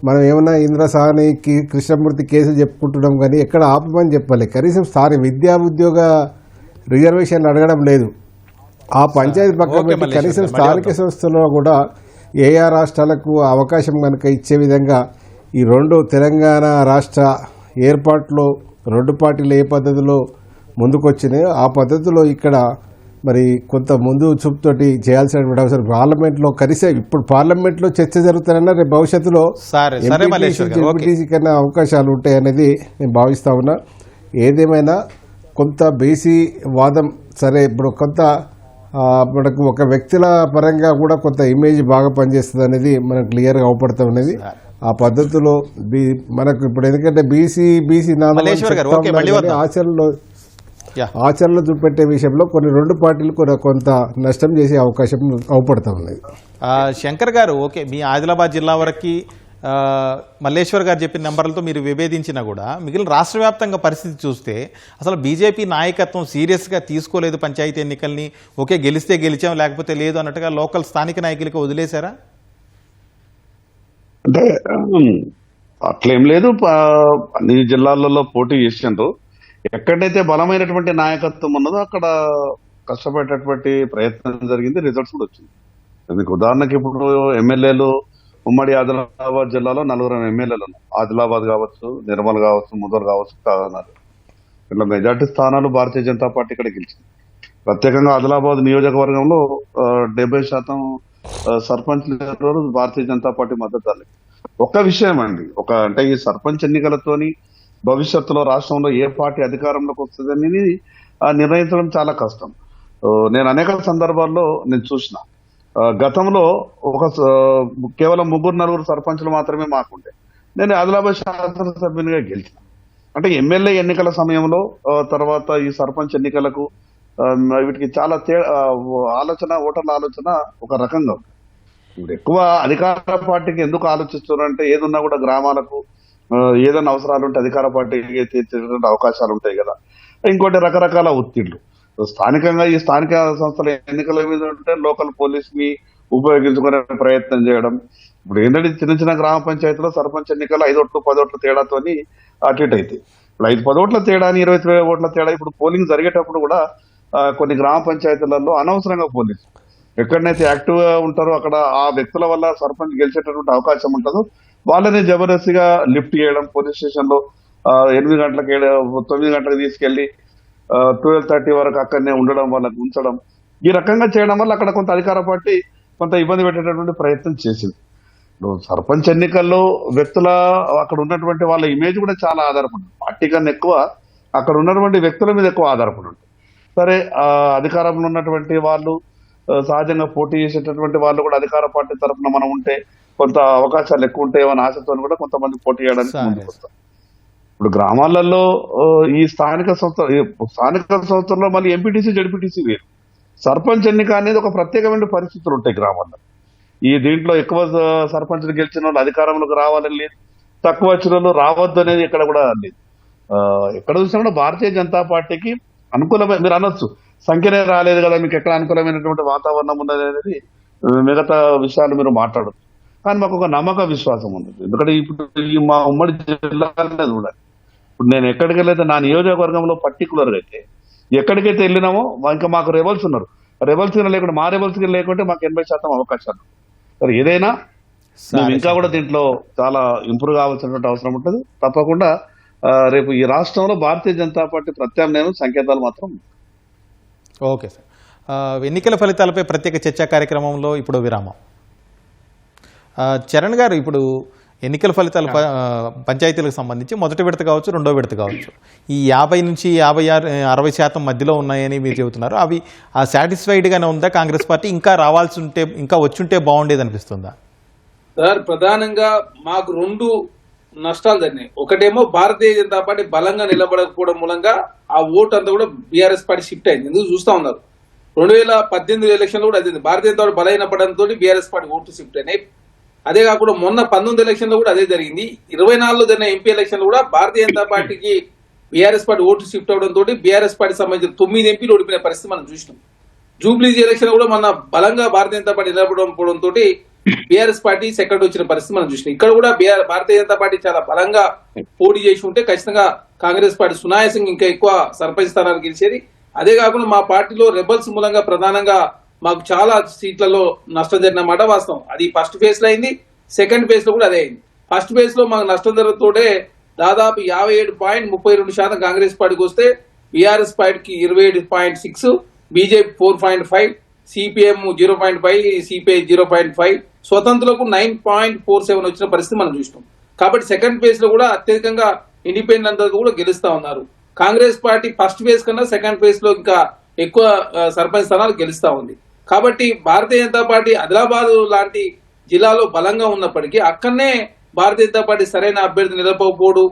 మనం ఏమన్నా ఇంద్ర సాహనికి కృష్ణమూర్తి కేసులు చెప్పుకుంటున్నాం కానీ ఎక్కడ ఆపమని చెప్పాలి. కనీసం విద్యా ఉద్యోగ రిజర్వేషన్ అడగడం లేదు. ఆ పంచాయతీ పక్కన పెట్టి కనీసం స్థానిక సంస్థల్లో కూడా ఏయా రాష్ట్రాలకు అవకాశం కనుక ఇచ్చే విధంగా ఈ రెండు తెలంగాణ రాష్ట్ర ఏర్పాటులో రెండు పార్టీలు ఏ పద్ధతిలో ముందుకొచ్చినాయో ఆ పద్ధతిలో ఇక్కడ మరి కొంత ముందు చూపుతోటి చేయాల్సినటువంటి అవసరం. పార్లమెంట్లో కనీసం ఇప్పుడు పార్లమెంట్లో చర్చ జరుగుతారన్నా రేపు భవిష్యత్తులో ఎంపీటీసీ కన్నా అవకాశాలు ఉంటాయనేది నేను భావిస్తా ఉన్నా. ఏదేమైనా కొంత బీసీ వాదం సరే ఇప్పుడు కొంత మనకు ఒక వ్యక్తుల పరంగా కూడా కొంత ఇమేజ్ బాగా పనిచేస్తుంది అనేది మనకు క్లియర్గా అవపడుతూ ఉన్నది. ఆ పద్ధతిలో మనకు ఇప్పుడు ఎందుకంటే బీసీ ఆచరణలో చూపెట్టే విషయంలో కొన్ని రెండు పార్టీలు కూడా కొంత నష్టం చేసే అవకాశం అవపడుతూ ఉన్నది. శంకర్ గారు, ఓకే, మీ ఆదిలాబాద్ జిల్లా వరకు మల్లేశ్వర్ గారు చెప్పిన నెంబర్లతో మీరు విభేదించినా కూడా మిగిలిన రాష్ట్ర వ్యాప్తంగా పరిస్థితి చూస్తే అసలు బీజేపీ నాయకత్వం సీరియస్గా తీసుకోలేదు పంచాయతీ ఎన్నికల్ని. ఓకే, గెలిస్తే గెలిచాం లేకపోతే లేదు అన్నట్టుగా లోకల్ స్థానిక నాయకులకు వదిలేశారా? అంటే అట్లేం లేదు, అన్ని జిల్లాలలో పోటీ చేసిండ్రు. ఎక్కడైతే బలమైనటువంటి నాయకత్వం ఉన్నదో అక్కడ కష్టపడేటటువంటి ప్రయత్నం జరిగింది, రిజల్ట్స్ కూడా వచ్చింది. మీకు ఉదాహరణకి ఇప్పుడు ఎమ్మెల్యేలు ఉమ్మడి ఆదిలాబాద్ జిల్లాలో 4 ఎమ్మెల్యేలు ఉన్నారు. ఆదిలాబాద్ కావచ్చు, నిర్మల్ కావచ్చు, ముదర్ కావచ్చు, కాగనార్, ఇట్లా మెజార్టీ స్థానాలు భారతీయ జనతా పార్టీ ఇక్కడ గెలిచింది. ప్రత్యేకంగా ఆదిలాబాద్ నియోజకవర్గంలో 70% సర్పంచ్ భారతీయ జనతా పార్టీ మద్దతు. ఒక విషయం అండి, అంటే ఈ సర్పంచ్ ఎన్నికలతోని భవిష్యత్తులో రాష్ట్రంలో ఏ పార్టీ అధికారంలోకి వస్తుందని నిర్ణయించడం చాలా కష్టం. నేను అనేక సందర్భాల్లో నేను చూసిన గతంలో కేవలం 3-4 సర్పంచులు మాత్రమే మాకుండే. నేను ఆదిలాబాద్ శాసనసభ్యునిగా గెలిచిన. అంటే ఎమ్మెల్యే ఎన్నికల సమయంలో తర్వాత ఈ సర్పంచ్ ఎన్నికలకు వీటికి చాలా ఓటర్ల ఆలోచన ఒక రకంగా ఉంది. ఇప్పుడు ఎక్కువ అధికార పార్టీకి ఎందుకు ఆలోచిస్తున్నారంటే ఏదున్నా కూడా గ్రామాలకు ఏదైనా అవసరాలు ఉంటే అధికార పార్టీకి తీర్చేటువంటి అవకాశాలు ఉంటాయి కదా. ఇంకోటి రకరకాల ఒత్తిళ్లు స్థానికంగా ఈ స్థానిక సంస్థల ఎన్నికల మీద ఉంటే లోకల్ పోలీస్ ని ఉపయోగించుకునే ప్రయత్నం చేయడం. ఇప్పుడు ఏంటంటే చిన్న గ్రామ పంచాయతీలో సర్పంచ్ ఎన్నికలు 5 ఓట్లు 10 ఓట్ల తేడాతోని అటు ఇటు అయితే ఇప్పుడు 5-10 ఓట్ల తేడా 20 ఓట్ల తేడా. ఇప్పుడు పోలింగ్ జరిగేటప్పుడు కూడా కొన్ని గ్రామ పంచాయతీలలో అనవసరంగా పోలీసు ఎక్కడనైతే యాక్టివ్ గా ఉంటారో అక్కడ ఆ వ్యక్తుల వల్ల సర్పంచ్ గెలిచేటటువంటి అవకాశం ఉంటుందో వాళ్ళని జబర్దస్తిగా లిఫ్ట్ చేయడం, పోలీస్ స్టేషన్ లో 8 గంటలకు 9 గంటలకు తీసుకెళ్లి 12:30 వరకు అక్కడనే ఉండడం, వాళ్ళకి ఉంచడం, ఈ రకంగా చేయడం వల్ల అక్కడ కొంత అధికార పార్టీ కొంత ఇబ్బంది పెట్టేటటువంటి ప్రయత్నం చేసింది. సర్పంచ్ ఎన్నికల్లో వ్యక్తుల అక్కడ ఉన్నటువంటి వాళ్ళ ఇమేజ్ కూడా చాలా ఆధారపడింది. పార్టీ కన్నా ఎక్కువ అక్కడ ఉన్నటువంటి వ్యక్తుల మీద ఎక్కువ ఆధారపడి ఉంటుంది. సరే, అధికారంలో ఉన్నటువంటి వాళ్ళు సహజంగా పోటీ చేసేటటువంటి వాళ్ళు కూడా అధికార పార్టీ తరఫున మనం ఉంటే కొంత అవకాశాలు ఎక్కువ ఉంటాయేమని ఆశతో కూడా కొంతమంది పోటీ చేయడానికి ముందుకు వస్తారు. ఇప్పుడు గ్రామాలలో ఈ స్థానిక సంస్థల్లో మళ్ళీ ఎంపీటీసీ జడ్పీటీసీ వేరు. సర్పంచ్ ఎన్నిక అనేది ఒక ప్రత్యేకమైన పరిస్థితులు ఉంటాయి గ్రామాల్లో. దీంట్లో ఎక్కువ సర్పంచ్లు గెలిచిన వాళ్ళు అధికారంలోకి రావాలని లేదు, తక్కువ వచ్చిన వాళ్ళు రావద్దు అనేది ఎక్కడ కూడా లేదు. ఎక్కడ చూసినా కూడా భారతీయ జనతా పార్టీకి అనుకూలమైన, మీరు అనొచ్చు సంఖ్యనే రాలేదు కదా మీకు ఎక్కడ అనుకూలమైనటువంటి వాతావరణం ఉన్నది అనేది మిగతా విషయాలు మీరు మాట్లాడచ్చు. కానీ మాకు ఒక నమ్మక విశ్వాసం ఉంది. ఎందుకంటే ఇప్పుడు మా ఉమ్మడి జిల్లానే చూడాలి. ఇప్పుడు నేను ఎక్కడికి వెళ్ళైతే నా నియోజకవర్గంలో పర్టికులర్గా అయితే ఎక్కడికైతే వెళ్ళినామో ఇంకా మాకు రెబల్స్ ఉన్నారు. రెబల్స్ లేకుండా మా రెబల్స్ లేకుంటే మాకు 80% అవకాశాలు. సరే, ఏదైనా మేము ఇంకా కూడా దీంట్లో చాలా ఇంప్రూవ్ కావాల్సినటువంటి అవసరం ఉంటుంది. తప్పకుండా రేపు ఈ రాష్ట్రంలో భారతీయ జనతా పార్టీ ప్రత్యామ్నాయం సంకేతాలు మాత్రం. ఓకే సార్, ఎన్నికల ఫలితాలపై ప్రత్యేక చర్చా కార్యక్రమంలో ఇప్పుడు విరామం. చరణ్ గారు, ఇప్పుడు ఎన్నికల ఫలితాలు పంచాయతీలకు సంబంధించి మొదటి విడత కావచ్చు, రెండో విడత కావచ్చు, ఈ 50 నుంచి 60% మధ్యలో ఉన్నాయని మీరు చెబుతున్నారు. అవి సాటిస్ఫైడ్గానే ఉందా కాంగ్రెస్ పార్టీ? ఇంకా రావాల్సి ఉంటే, ఇంకా వచ్చుంటే బాగుండేది అనిపిస్తుందా? సార్, ప్రధానంగా మాకు 2 నష్టాలు జరిగినాయి. ఒకటేమో భారతీయ జనతా పార్టీ బలంగా నిలబడకపోవడం మూలంగా ఆ ఓటు అంతా కూడా బీఆర్ఎస్ పార్టీ షిఫ్ట్ అయింది. ఎందుకు చూస్తా ఉన్నారు, 2018 ఎలక్షన్లో కూడా అదే భారతీయ జనతా పార్టీ బలహీనపడంతో బీఆర్ఎస్ పార్టీ ఓటు షిఫ్ట్ అయినాయి. అదే కాకుండా మొన్న 19 ఎలక్షన్లో కూడా అదే జరిగింది. 24లో జరిగిన ఎంపీ ఎలక్షన్లో కూడా భారతీయ జనతా పార్టీకి బీఆర్ఎస్ పార్టీ ఓటు షిఫ్ట్ అవడంతో బీఆర్ఎస్ పార్టీ సంబంధించిన 9 ఎంపీలు ఓడిపోయిన పరిస్థితి మనం చూసినాం. జూబ్లీస్ ఎలక్షన్ కూడా మన బలంగా భారతీయ జనతా పార్టీ నిలబడడంతో బీఆర్ఎస్ పార్టీ సెకండ్ వచ్చిన పరిస్థితి మనం చూసినాం. ఇక్కడ కూడా భారతీయ జనతా పార్టీ చాలా బలంగా పోటీ చేసి ఉంటే ఖచ్చితంగా కాంగ్రెస్ పార్టీ సునాయాసంగా ఇంకా ఎక్కువ సర్పంచ్ స్థానాలు గెలిచేది. అదే కాకుండా మా పార్టీలో రెబల్స్ మూలంగా ప్రధానంగా మాకు చాలా సీట్లలో నష్టం జరిగిన మాట వాస్తవం. అది ఫస్ట్ ఫేజ్ లో అయింది, సెకండ్ ఫేజ్ లో కూడా అదే అయింది. ఫస్ట్ ఫేజ్ లో మాకు నష్టం జరుగుతుంటే దాదాపు 57.32% కాంగ్రెస్ పార్టీకి వస్తే బీఆర్ఎస్ పార్టీకి 27.6, బీజేపీ 4.5, సిపిఎం 0.5, సిపిఐ 0.5, స్వతంత్రులకు 9.47 వచ్చిన పరిస్థితి మనం చూసినాం. కాబట్టి సెకండ్ ఫేజ్ లో కూడా అత్యధికంగా ఇండిపెండెంట్ కూడా గెలుస్తా ఉన్నారు. కాంగ్రెస్ పార్టీ ఫస్ట్ ఫేజ్ కన్నా సెకండ్ ఫేజ్ లో ఇంకా ఎక్కువ సర్పంచ్ స్థానాలు గెలుస్తా ఉంది. కాబట్టి భారతీయ జనతా పార్టీ ఆదిలాబాద్ లాంటి జిల్లాలో బలంగా ఉన్నప్పటికీ అక్కడనే భారతీయ జనతా పార్టీ సరైన అభ్యర్థి నిలపకపోవడం,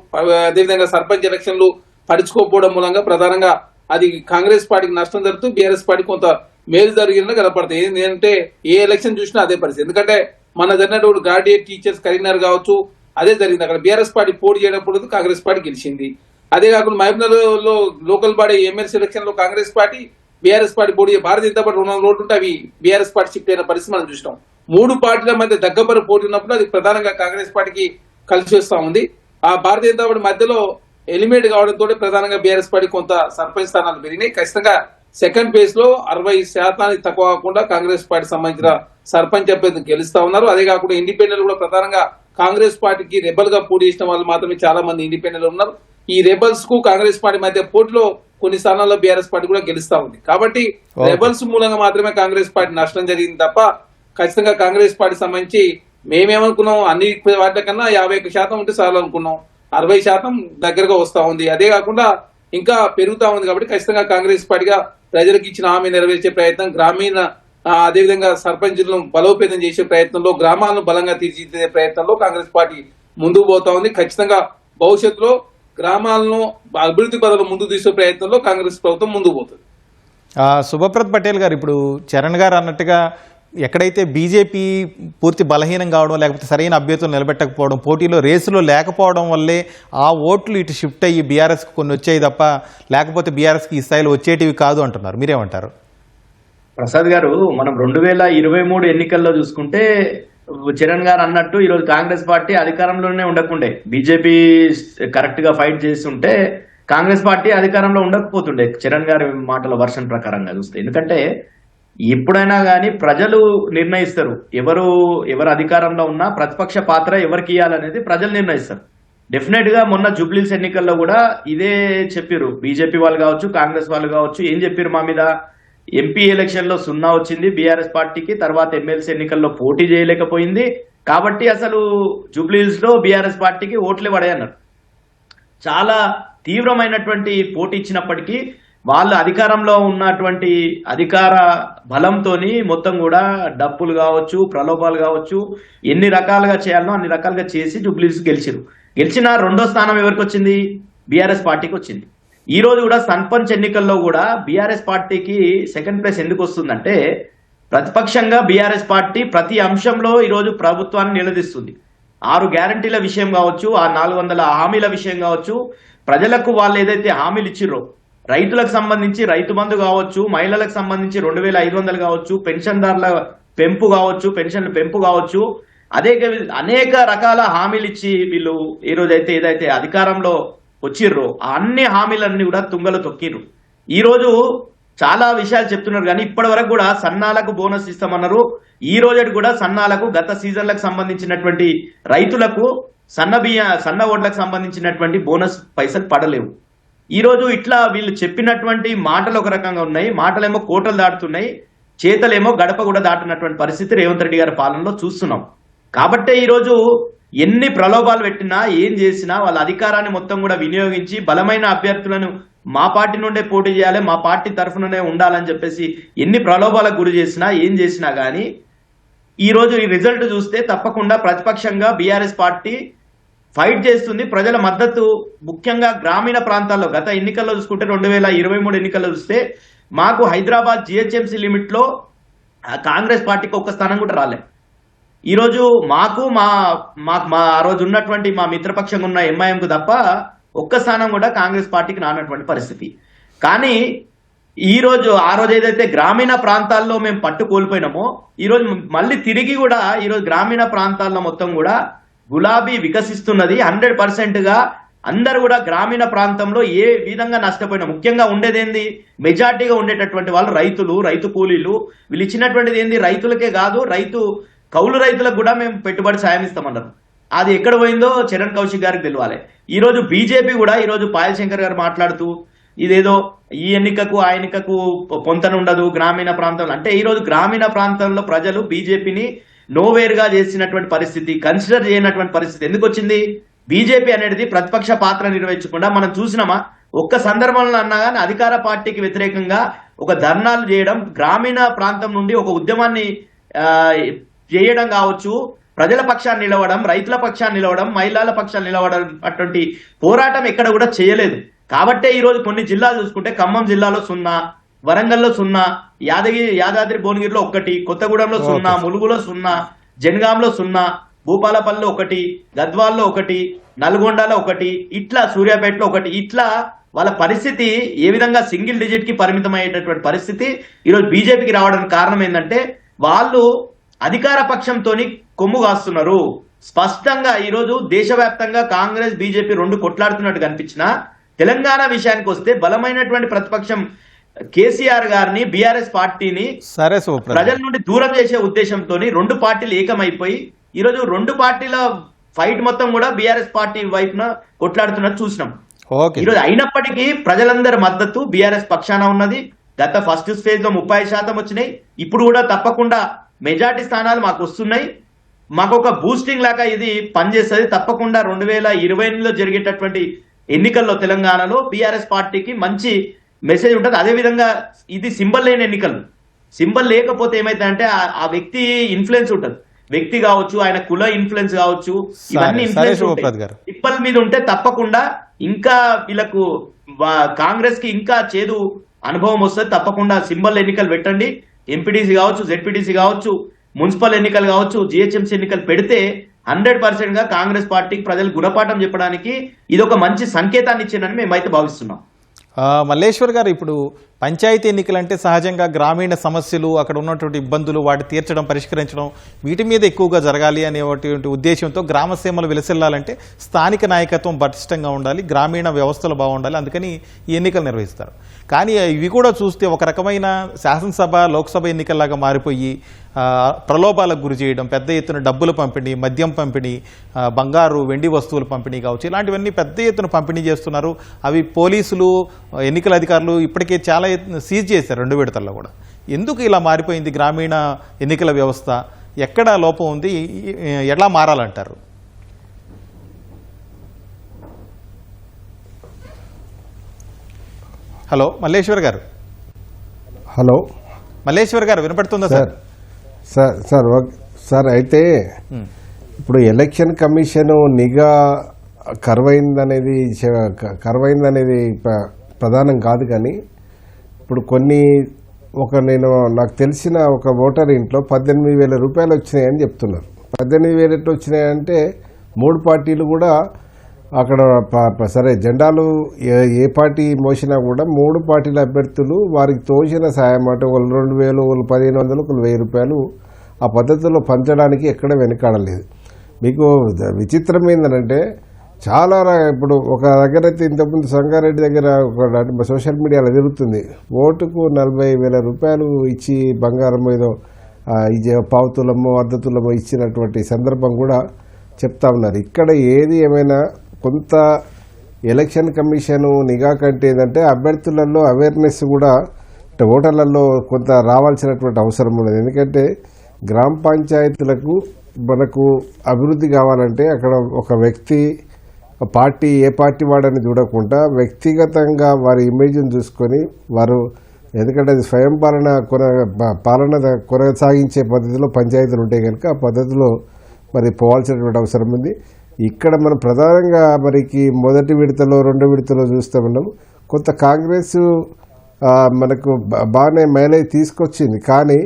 అదేవిధంగా సర్పంచ్ ఎలక్షన్లు పడుచుకోకపోవడం మూలంగా ప్రధానంగా అది కాంగ్రెస్ పార్టీకి నష్టం జరుగుతూ బీఆర్ఎస్ పార్టీ కొంత మేలు జరిగిన కనపడతాయి. ఏంటంటే ఏ ఎలక్షన్ చూసినా అదే పరిస్థితి. ఎందుకంటే మన జరిగినటువంటి గార్డియన్ టీచర్స్ కరీంనగర్ కావచ్చు, అదే జరిగింది. అక్కడ బీఆర్ఎస్ పార్టీ పోటీ చేయడం కాంగ్రెస్ పార్టీ గెలిచింది. అదే కాకుండా మహబూబ్నగర్ లో లోకల్ బాడీ ఎమ్మెల్సీ ఎలక్షన్ లో కాంగ్రెస్ పార్టీ బీఆర్ఎస్ పార్టీ పోటీ, భారతీయ జనతా పార్టీ 200 ఓట్లు ఉంటే అవి బీఆర్ఎస్ పార్టీ షిఫ్ట్ అయిన పరిస్థితి మనం చూసినాం. 3 పార్టీల మధ్య దగ్గర పోటీ ఉన్నప్పుడు అది ప్రధానంగా కాంగ్రెస్ పార్టీకి కలిసి వస్తా ఉంది. ఆ భారతీయ జనతా పార్టీ మధ్యలో ఎలిమినేట్ కావడంతో ప్రధానంగా బీఆర్ఎస్ పార్టీ కొంత సర్పంచ్ స్థానాలు పెరిగినాయి. ఖచ్చితంగా సెకండ్ ఫేజ్ లో 60% తక్కువ కాకుండా కాంగ్రెస్ పార్టీ సంబంధించిన సర్పంచ్ అభ్యర్థులు గెలుస్తా ఉన్నారు. అదే కాకుండా ఇండిపెండెంట్ కూడా ప్రధానంగా కాంగ్రెస్ పార్టీకి రెబల్ గా పోటీ చేసిన వాళ్ళు మాత్రమే చాలా మంది ఇండిపెండెంట్ ఉన్నారు. ఈ రెబల్స్ కు కాంగ్రెస్ పార్టీ మధ్య పోటీలో కొన్ని స్థానాల్లో బీఆర్ఎస్ పార్టీ కూడా గెలుస్తా ఉంది. కాబట్టి రెబల్స్ మూలంగా మాత్రమే కాంగ్రెస్ పార్టీ నష్టం జరిగింది తప్ప ఖచ్చితంగా కాంగ్రెస్ పార్టీ సంబంధించి మేమేమనుకున్నాం, అన్ని వాటి కన్నా 51% ఉంటే చాలు అనుకున్నాం. 60% దగ్గరగా వస్తా ఉంది. అదే కాకుండా ఇంకా పెరుగుతా ఉంది. కాబట్టి ఖచ్చితంగా కాంగ్రెస్ పార్టీగా ప్రజలకు ఇచ్చిన హామీ నెరవేర్చే ప్రయత్నం, గ్రామీణ అదేవిధంగా సర్పంచులను బలోపేతం చేసే ప్రయత్నంలో, గ్రామాలను బలంగా తీర్చిదిద్దే ప్రయత్నంలో కాంగ్రెస్ పార్టీ ముందుకు పోతా ఉంది. ఖచ్చితంగా భవిష్యత్తులో గ్రామాలను అభివృద్ధి పదవులు ముందుకు తీసే ప్రయత్నంలో కాంగ్రెస్ ప్రభుత్వం ముందుకు పోతుంది. శుభప్రద్ పటేల్ గారు, ఇప్పుడు చరణ్ గారు అన్నట్టుగా ఎక్కడైతే బీజేపీ పూర్తి బలహీనం కావడం, లేకపోతే సరైన అభ్యర్థులు నిలబెట్టకపోవడం, పోటీలో రేసులో లేకపోవడం వల్లే ఆ ఓట్లు ఇటు షిఫ్ట్ అయ్యి బీఆర్ఎస్కి కొన్ని వచ్చాయి తప్ప లేకపోతే బీఆర్ఎస్కి ఈ స్థాయిలో వచ్చేటివి కాదు అంటున్నారు. మీరేమంటారు? ప్రసాద్ గారు, మనం 2023 ఎన్నికల్లో చూసుకుంటే చరణ్ గారు అన్నట్టు ఈరోజు కాంగ్రెస్ పార్టీ అధికారంలోనే ఉండకుండే, బీజేపీ కరెక్ట్ గా ఫైట్ చేస్తుంటే కాంగ్రెస్ పార్టీ అధికారంలో ఉండకపోతుండే చరణ్ గారి మాటల వర్షన్ ప్రకారంగా చూస్తే. ఎందుకంటే ఎప్పుడైనా కానీ ప్రజలు నిర్ణయిస్తారు ఎవరు అధికారంలో ఉన్నా ప్రతిపక్ష పాత్ర ఎవరికి ఇవ్వాలనేది ప్రజలు నిర్ణయిస్తారు. డెఫినెట్ గా మొన్న జూబ్లీస్ ఎన్నికల్లో కూడా ఇదే చెప్పారు. బీజేపీ వాళ్ళు కావచ్చు, కాంగ్రెస్ వాళ్ళు కావచ్చు, ఏం చెప్పారు, మా మీద ఎంపీ ఎలక్షన్ లో 0 వచ్చింది బీఆర్ఎస్ పార్టీకి, తర్వాత ఎమ్మెల్సీ ఎన్నికల్లో పోటీ చేయలేకపోయింది, కాబట్టి అసలు జూబ్లీస్ లో బీఆర్ఎస్ పార్టీకి ఓట్లే పడాయన్నారు. చాలా తీవ్రమైనటువంటి పోటీ ఇచ్చినప్పటికీ వాళ్ళు అధికారంలో ఉన్నటువంటి అధికార బలంతో మొత్తం కూడా డప్పులు కావచ్చు, ప్రలోభాలు కావచ్చు, ఎన్ని రకాలుగా చేయాలనో అన్ని రకాలుగా చేసి జూబ్లీస్ గెలిచిన 2వ స్థానం ఎవరికి వచ్చింది? బీఆర్ఎస్ పార్టీకి వచ్చింది. ఈ రోజు కూడా సర్పంచ్ ఎన్నికల్లో కూడా బీఆర్ఎస్ పార్టీకి సెకండ్ ప్లేస్ ఎందుకు వస్తుందంటే, ప్రతిపక్షంగా బీఆర్ఎస్ పార్టీ ప్రతి అంశంలో ఈరోజు ప్రభుత్వాన్ని నిలదీస్తుంది. 6 గ్యారంటీల విషయం కావచ్చు, ఆ 400 హామీల విషయం కావచ్చు, ప్రజలకు వాళ్ళు ఏదైతే హామీలు ఇచ్చిర్రో, రైతులకు సంబంధించి రైతు బంధు కావచ్చు, మహిళలకు సంబంధించి 2500 కావచ్చు, పెన్షన్దారుల పెంపు కావచ్చు, పెన్షన్ల పెంపు కావచ్చు, అనేక రకాల హామీలు ఇచ్చి వీళ్ళు ఈ రోజు అయితే ఏదైతే అధికారంలో వచ్చిర్రో ఆ అన్ని హామీలన్నీ కూడా తుంగలు తొక్కిర్రు. ఈ రోజు చాలా విషయాలు చెప్తున్నారు, కానీ ఇప్పటి వరకు కూడా సన్నాలకు బోనస్ ఇస్తామన్నారు. ఈ రోజు కూడా సన్నాలకు గత సీజన్లకు సంబంధించినటువంటి రైతులకు సన్న ఓట్లకు సంబంధించినటువంటి బోనస్ పైసలు పడలేవు. ఈ రోజు ఇట్లా వీళ్ళు చెప్పినటువంటి మాటలు ఒక రకంగా ఉన్నాయి, మాటలేమో కోటలు దాటుతున్నాయి, చేతలేమో గడప కూడా దాటున్నటువంటి పరిస్థితి రేవంత్ రెడ్డి గారి పాలనలో చూస్తున్నాం. కాబట్టే ఈరోజు ఎన్ని ప్రలోభాలు పెట్టినా ఏం చేసినా వాళ్ళ అధికారాన్ని మొత్తం కూడా వినియోగించి బలమైన అభ్యర్థులను మా పార్టీ నుండే పోటీ చేయాలి, మా పార్టీ తరఫుననే ఉండాలని చెప్పేసి ఎన్ని ప్రలోభాలకు గురి చేసినా ఏం చేసినా కానీ ఈ రోజు ఈ రిజల్ట్ చూస్తే తప్పకుండా ప్రతిపక్షంగా బీఆర్ఎస్ పార్టీ ఫైట్ చేస్తుంది. ప్రజల మద్దతు ముఖ్యంగా గ్రామీణ ప్రాంతాల్లో గత ఎన్నికల్లో చూసుకుంటే 2023 ఎన్నికల్లో చూస్తే మాకు హైదరాబాద్ జిహెచ్ఎంసీ లిమిట్ లో కాంగ్రెస్ పార్టీకి ఒక్క స్థానం కూడా రాలే. ఈరోజు మాకు మా ఆ రోజు ఉన్నటువంటి మా మిత్రపక్షంగా ఉన్న ఎంఐఎంకు తప్ప ఒక్క స్థానం కూడా కాంగ్రెస్ పార్టీకి రానటువంటి పరిస్థితి. కానీ ఈ రోజు ఆ రోజు ఏదైతే గ్రామీణ ప్రాంతాల్లో మేము పట్టు కోల్పోయినామో ఈరోజు మళ్ళీ తిరిగి కూడా ఈరోజు గ్రామీణ ప్రాంతాల్లో మొత్తం కూడా గులాబీ వికసిస్తున్నది. 100%గా అందరూ కూడా గ్రామీణ ప్రాంతంలో ఏ విధంగా నష్టపోయినా ముఖ్యంగా ఉండేదేంది, మెజార్టీగా ఉండేటటువంటి వాళ్ళు రైతులు, రైతు కూలీలు. వీళ్ళు ఇచ్చినటువంటిది ఏంది, రైతులకే కాదు కౌలు రైతులకు కూడా మేము పెట్టుబడి సాయం ఇస్తామన్నారు. అది ఎక్కడ పోయిందో చరణ్ కౌశిక్ గారికి తెలియాలి. ఈ రోజు బీజేపీ కూడా ఈ రోజు పాయల్ శంకర్ గారు మాట్లాడుతూ ఇదేదో ఈ ఎన్నికకు ఆ ఎన్నికకు పొంతనుండదు గ్రామీణ ప్రాంతంలో అంటే ఈ రోజు గ్రామీణ ప్రాంతంలో ప్రజలు బీజేపీని నోవేర్ గా చేసినటువంటి పరిస్థితి, కన్సిడర్ చేయనటువంటి పరిస్థితి ఎందుకు వచ్చింది? బీజేపీ అనేది ప్రతిపక్ష పాత్ర నిర్వహించకుండా మనం చూసినామా? ఒక్క సందర్భంలో అన్నా కానీ అధికార పార్టీకి వ్యతిరేకంగా ఒక ధర్నాలు చేయడం, గ్రామీణ ప్రాంతం నుండి ఒక ఉద్యమాన్ని చేయడం కావచ్చు, ప్రజల పక్షాన్ని నిలవడం, రైతుల పక్షాన్ని నిలవడం, మహిళల పక్షాన్ని నిలవడం అటువంటి పోరాటం ఎక్కడ కూడా చేయలేదు. కాబట్టే ఈ రోజు కొన్ని జిల్లాలు చూసుకుంటే ఖమ్మం జిల్లాలో 0, వరంగల్లో 0, యాదాద్రి భువనగిరిలో 1, కొత్తగూడెంలో 0, ములుగులో 0, జనగాంలో 0, భూపాలపల్లిలో 1, గద్వాల్లో 1, నల్గొండలో 1, ఇట్లా సూర్యాపేటలో 1, ఇట్లా వాళ్ళ పరిస్థితి ఏ విధంగా సింగిల్ డిజిట్ కి పరిమితం అయ్యేటటువంటి పరిస్థితి ఈరోజు బీజేపీకి రావడానికి కారణం ఏంటంటే వాళ్ళు అధికార పక్షంతోని కొమ్ము కాస్తున్నారు. స్పష్టంగా ఈరోజు దేశవ్యాప్తంగా కాంగ్రెస్ బీజేపీ రెండు కొట్లాడుతున్నట్టు కనిపించినా తెలంగాణ విషయానికి వస్తే బలమైనటువంటి ప్రతిపక్షం కేసీఆర్ గారిని, బీఆర్ఎస్ పార్టీని ప్రజల నుండి దూరం చేసే ఉద్దేశంతో రెండు పార్టీలు ఏకమైపోయి ఈరోజు రెండు పార్టీల ఫైట్ మొత్తం కూడా బీఆర్ఎస్ పార్టీ వైపున కొట్లాడుతున్నట్టు చూసినాం. ఈరోజు అయినప్పటికీ ప్రజలందరి మద్దతు బీఆర్ఎస్ పక్షాన ఉన్నది. గత ఫస్ట్ స్టేజ్ లో 30% వచ్చినాయి. ఇప్పుడు కూడా తప్పకుండా మెజార్టీ స్థానాలు మాకు వస్తున్నాయి. మాకు ఒక బూస్టింగ్ లాగా ఇది పనిచేస్తుంది. తప్పకుండా 2028లో జరిగేటటువంటి ఎన్నికల్లో తెలంగాణలో బీఆర్ఎస్ పార్టీకి మంచి మెసేజ్ ఉంటుంది. అదేవిధంగా ఇది సింబల్ లేని ఎన్నికలు. సింబల్ లేకపోతే ఏమైతుందంటే ఆ వ్యక్తి ఇన్ఫ్లుయెన్స్ ఉంటుంది. వ్యక్తి కావచ్చు, ఆయన కుల ఇన్ఫ్లుయెన్స్ కావచ్చు, ఇవన్నీ ఇన్ఫ్లుయెన్స్ సింబల్ మీద ఉంటే తప్పకుండా ఇంకా వీళ్ళకు కాంగ్రెస్ కి ఇంకా చేదు అనుభవం వస్తుంది. తప్పకుండా సింబల్ ఎన్నికలు పెట్టండి. ఎంపీటీసీ కావచ్చు, జెడ్పీటీసీ కావచ్చు, మున్సిపల్ ఎన్నికలు కావచ్చు, జిహెచ్ఎంసీ ఎన్నికలు పెడితే 100%గా కాంగ్రెస్ పార్టీకి ప్రజలు గుణపాఠం చెప్పడానికి ఇది ఒక మంచి సంకేతాన్ని ఇచ్చిందని మేమైతే భావిస్తున్నాం. మల్లేశ్వర్ గారు, ఇప్పుడు పంచాయతీ ఎన్నికలంటే సహజంగా గ్రామీణ సమస్యలు, అక్కడ ఉన్నటువంటి ఇబ్బందులు, వాటి తీర్చడం, పరిష్కరించడం, వీటి మీద ఎక్కువగా జరగాలి అనేటువంటి ఉద్దేశంతో గ్రామసీమలు విలసిల్లాలంటే స్థానిక నాయకత్వం పటిష్టంగా ఉండాలి, గ్రామీణ వ్యవస్థలు బాగుండాలి, అందుకని ఈ ఎన్నికలు నిర్వహిస్తారు. కానీ ఇవి కూడా చూస్తే ఒక రకమైన శాసనసభ, లోక్సభ ఎన్నికల్లాగా మారిపోయి ప్రలోభాలకు గురి చేయడం, పెద్ద ఎత్తున డబ్బుల పంపిణీ, మద్యం పంపిణీ, బంగారు వెండి వస్తువుల పంపిణీ కావచ్చు, ఇలాంటివన్నీ పెద్ద ఎత్తున పంపిణీ చేస్తున్నారు. అవి పోలీసులు, ఎన్నికల అధికారులు ఇప్పటికే చాలా సీజ్ చేశారు 2 విడతల్లో కూడా. ఎందుకు ఇలా మారిపోయింది గ్రామీణ ఎన్నికల వ్యవస్థ? ఎక్కడ లోపం ఉంది? ఎలా మారాలంటారు? హలో మల్లేశ్వర్ గారు. హలో మల్లేశ్వర్ గారు, వినపడుతుందా సార్? సార్ అయితే ఇప్పుడు ఎలక్షన్ కమిషన్ నిఘా కరువైందనేది ప్రధానం కాదు. కానీ ఇప్పుడు నాకు తెలిసిన ఒక ఓటర్ ఇంట్లో 18,000 రూపాయలు వచ్చినాయని చెప్తున్నారు. 18,000 ఎట్లా వచ్చినాయంటే 3 పార్టీలు కూడా అక్కడ సరే జెండాలు ఏ పార్టీ మోసినా కూడా 3 పార్టీల అభ్యర్థులు వారికి తోచిన సాయం అంటే వాళ్ళు 2,000, వాళ్ళు 1,500, వాళ్ళు 1,000 రూపాయలు ఆ పద్ధతిలో పంచడానికి ఎక్కడ వెనకాడలేదు. మీకు విచిత్రం ఏంటంటే చాలా ఇప్పుడు ఒక దగ్గర అయితే ఇంతకుముందు సంగారెడ్డి దగ్గర ఒక సోషల్ మీడియాలో జరుగుతుంది, ఓటుకు 40,000 రూపాయలు ఇచ్చి బంగారం ఏదో పావుతులమో అర్ధతులమో ఇచ్చినటువంటి సందర్భం కూడా చెప్తా ఉన్నారు. ఇక్కడ ఏది ఏమైనా కొంత ఎలక్షన్ కమిషన్ నిఘా కంటే ఏంటంటే అభ్యర్థులలో అవేర్నెస్ కూడా ఓటర్లలో కొంత రావాల్సినటువంటి అవసరం ఉన్నది. ఎందుకంటే గ్రామ పంచాయతీలకు మనకు అభివృద్ధి కావాలంటే అక్కడ ఒక వ్యక్తి పార్టీ ఏ పార్టీ వాడని చూడకుండా వ్యక్తిగతంగా వారి ఇమేజ్ని చూసుకొని వారు, ఎందుకంటే అది స్వయం పాలన కొనసాగించే పద్ధతిలో పంచాయతీలు ఉంటాయి కనుక ఆ పద్ధతిలో మరి పోవాల్సినటువంటి అవసరం ఉంది. ఇక్కడ మనం ప్రధానంగా మరికి మొదటి విడతలో రెండో విడతలో చూస్తూ ఉన్నాం. కొంత కాంగ్రెస్ మనకు బాగానే మైలేజ్ తీసుకొచ్చింది. కానీ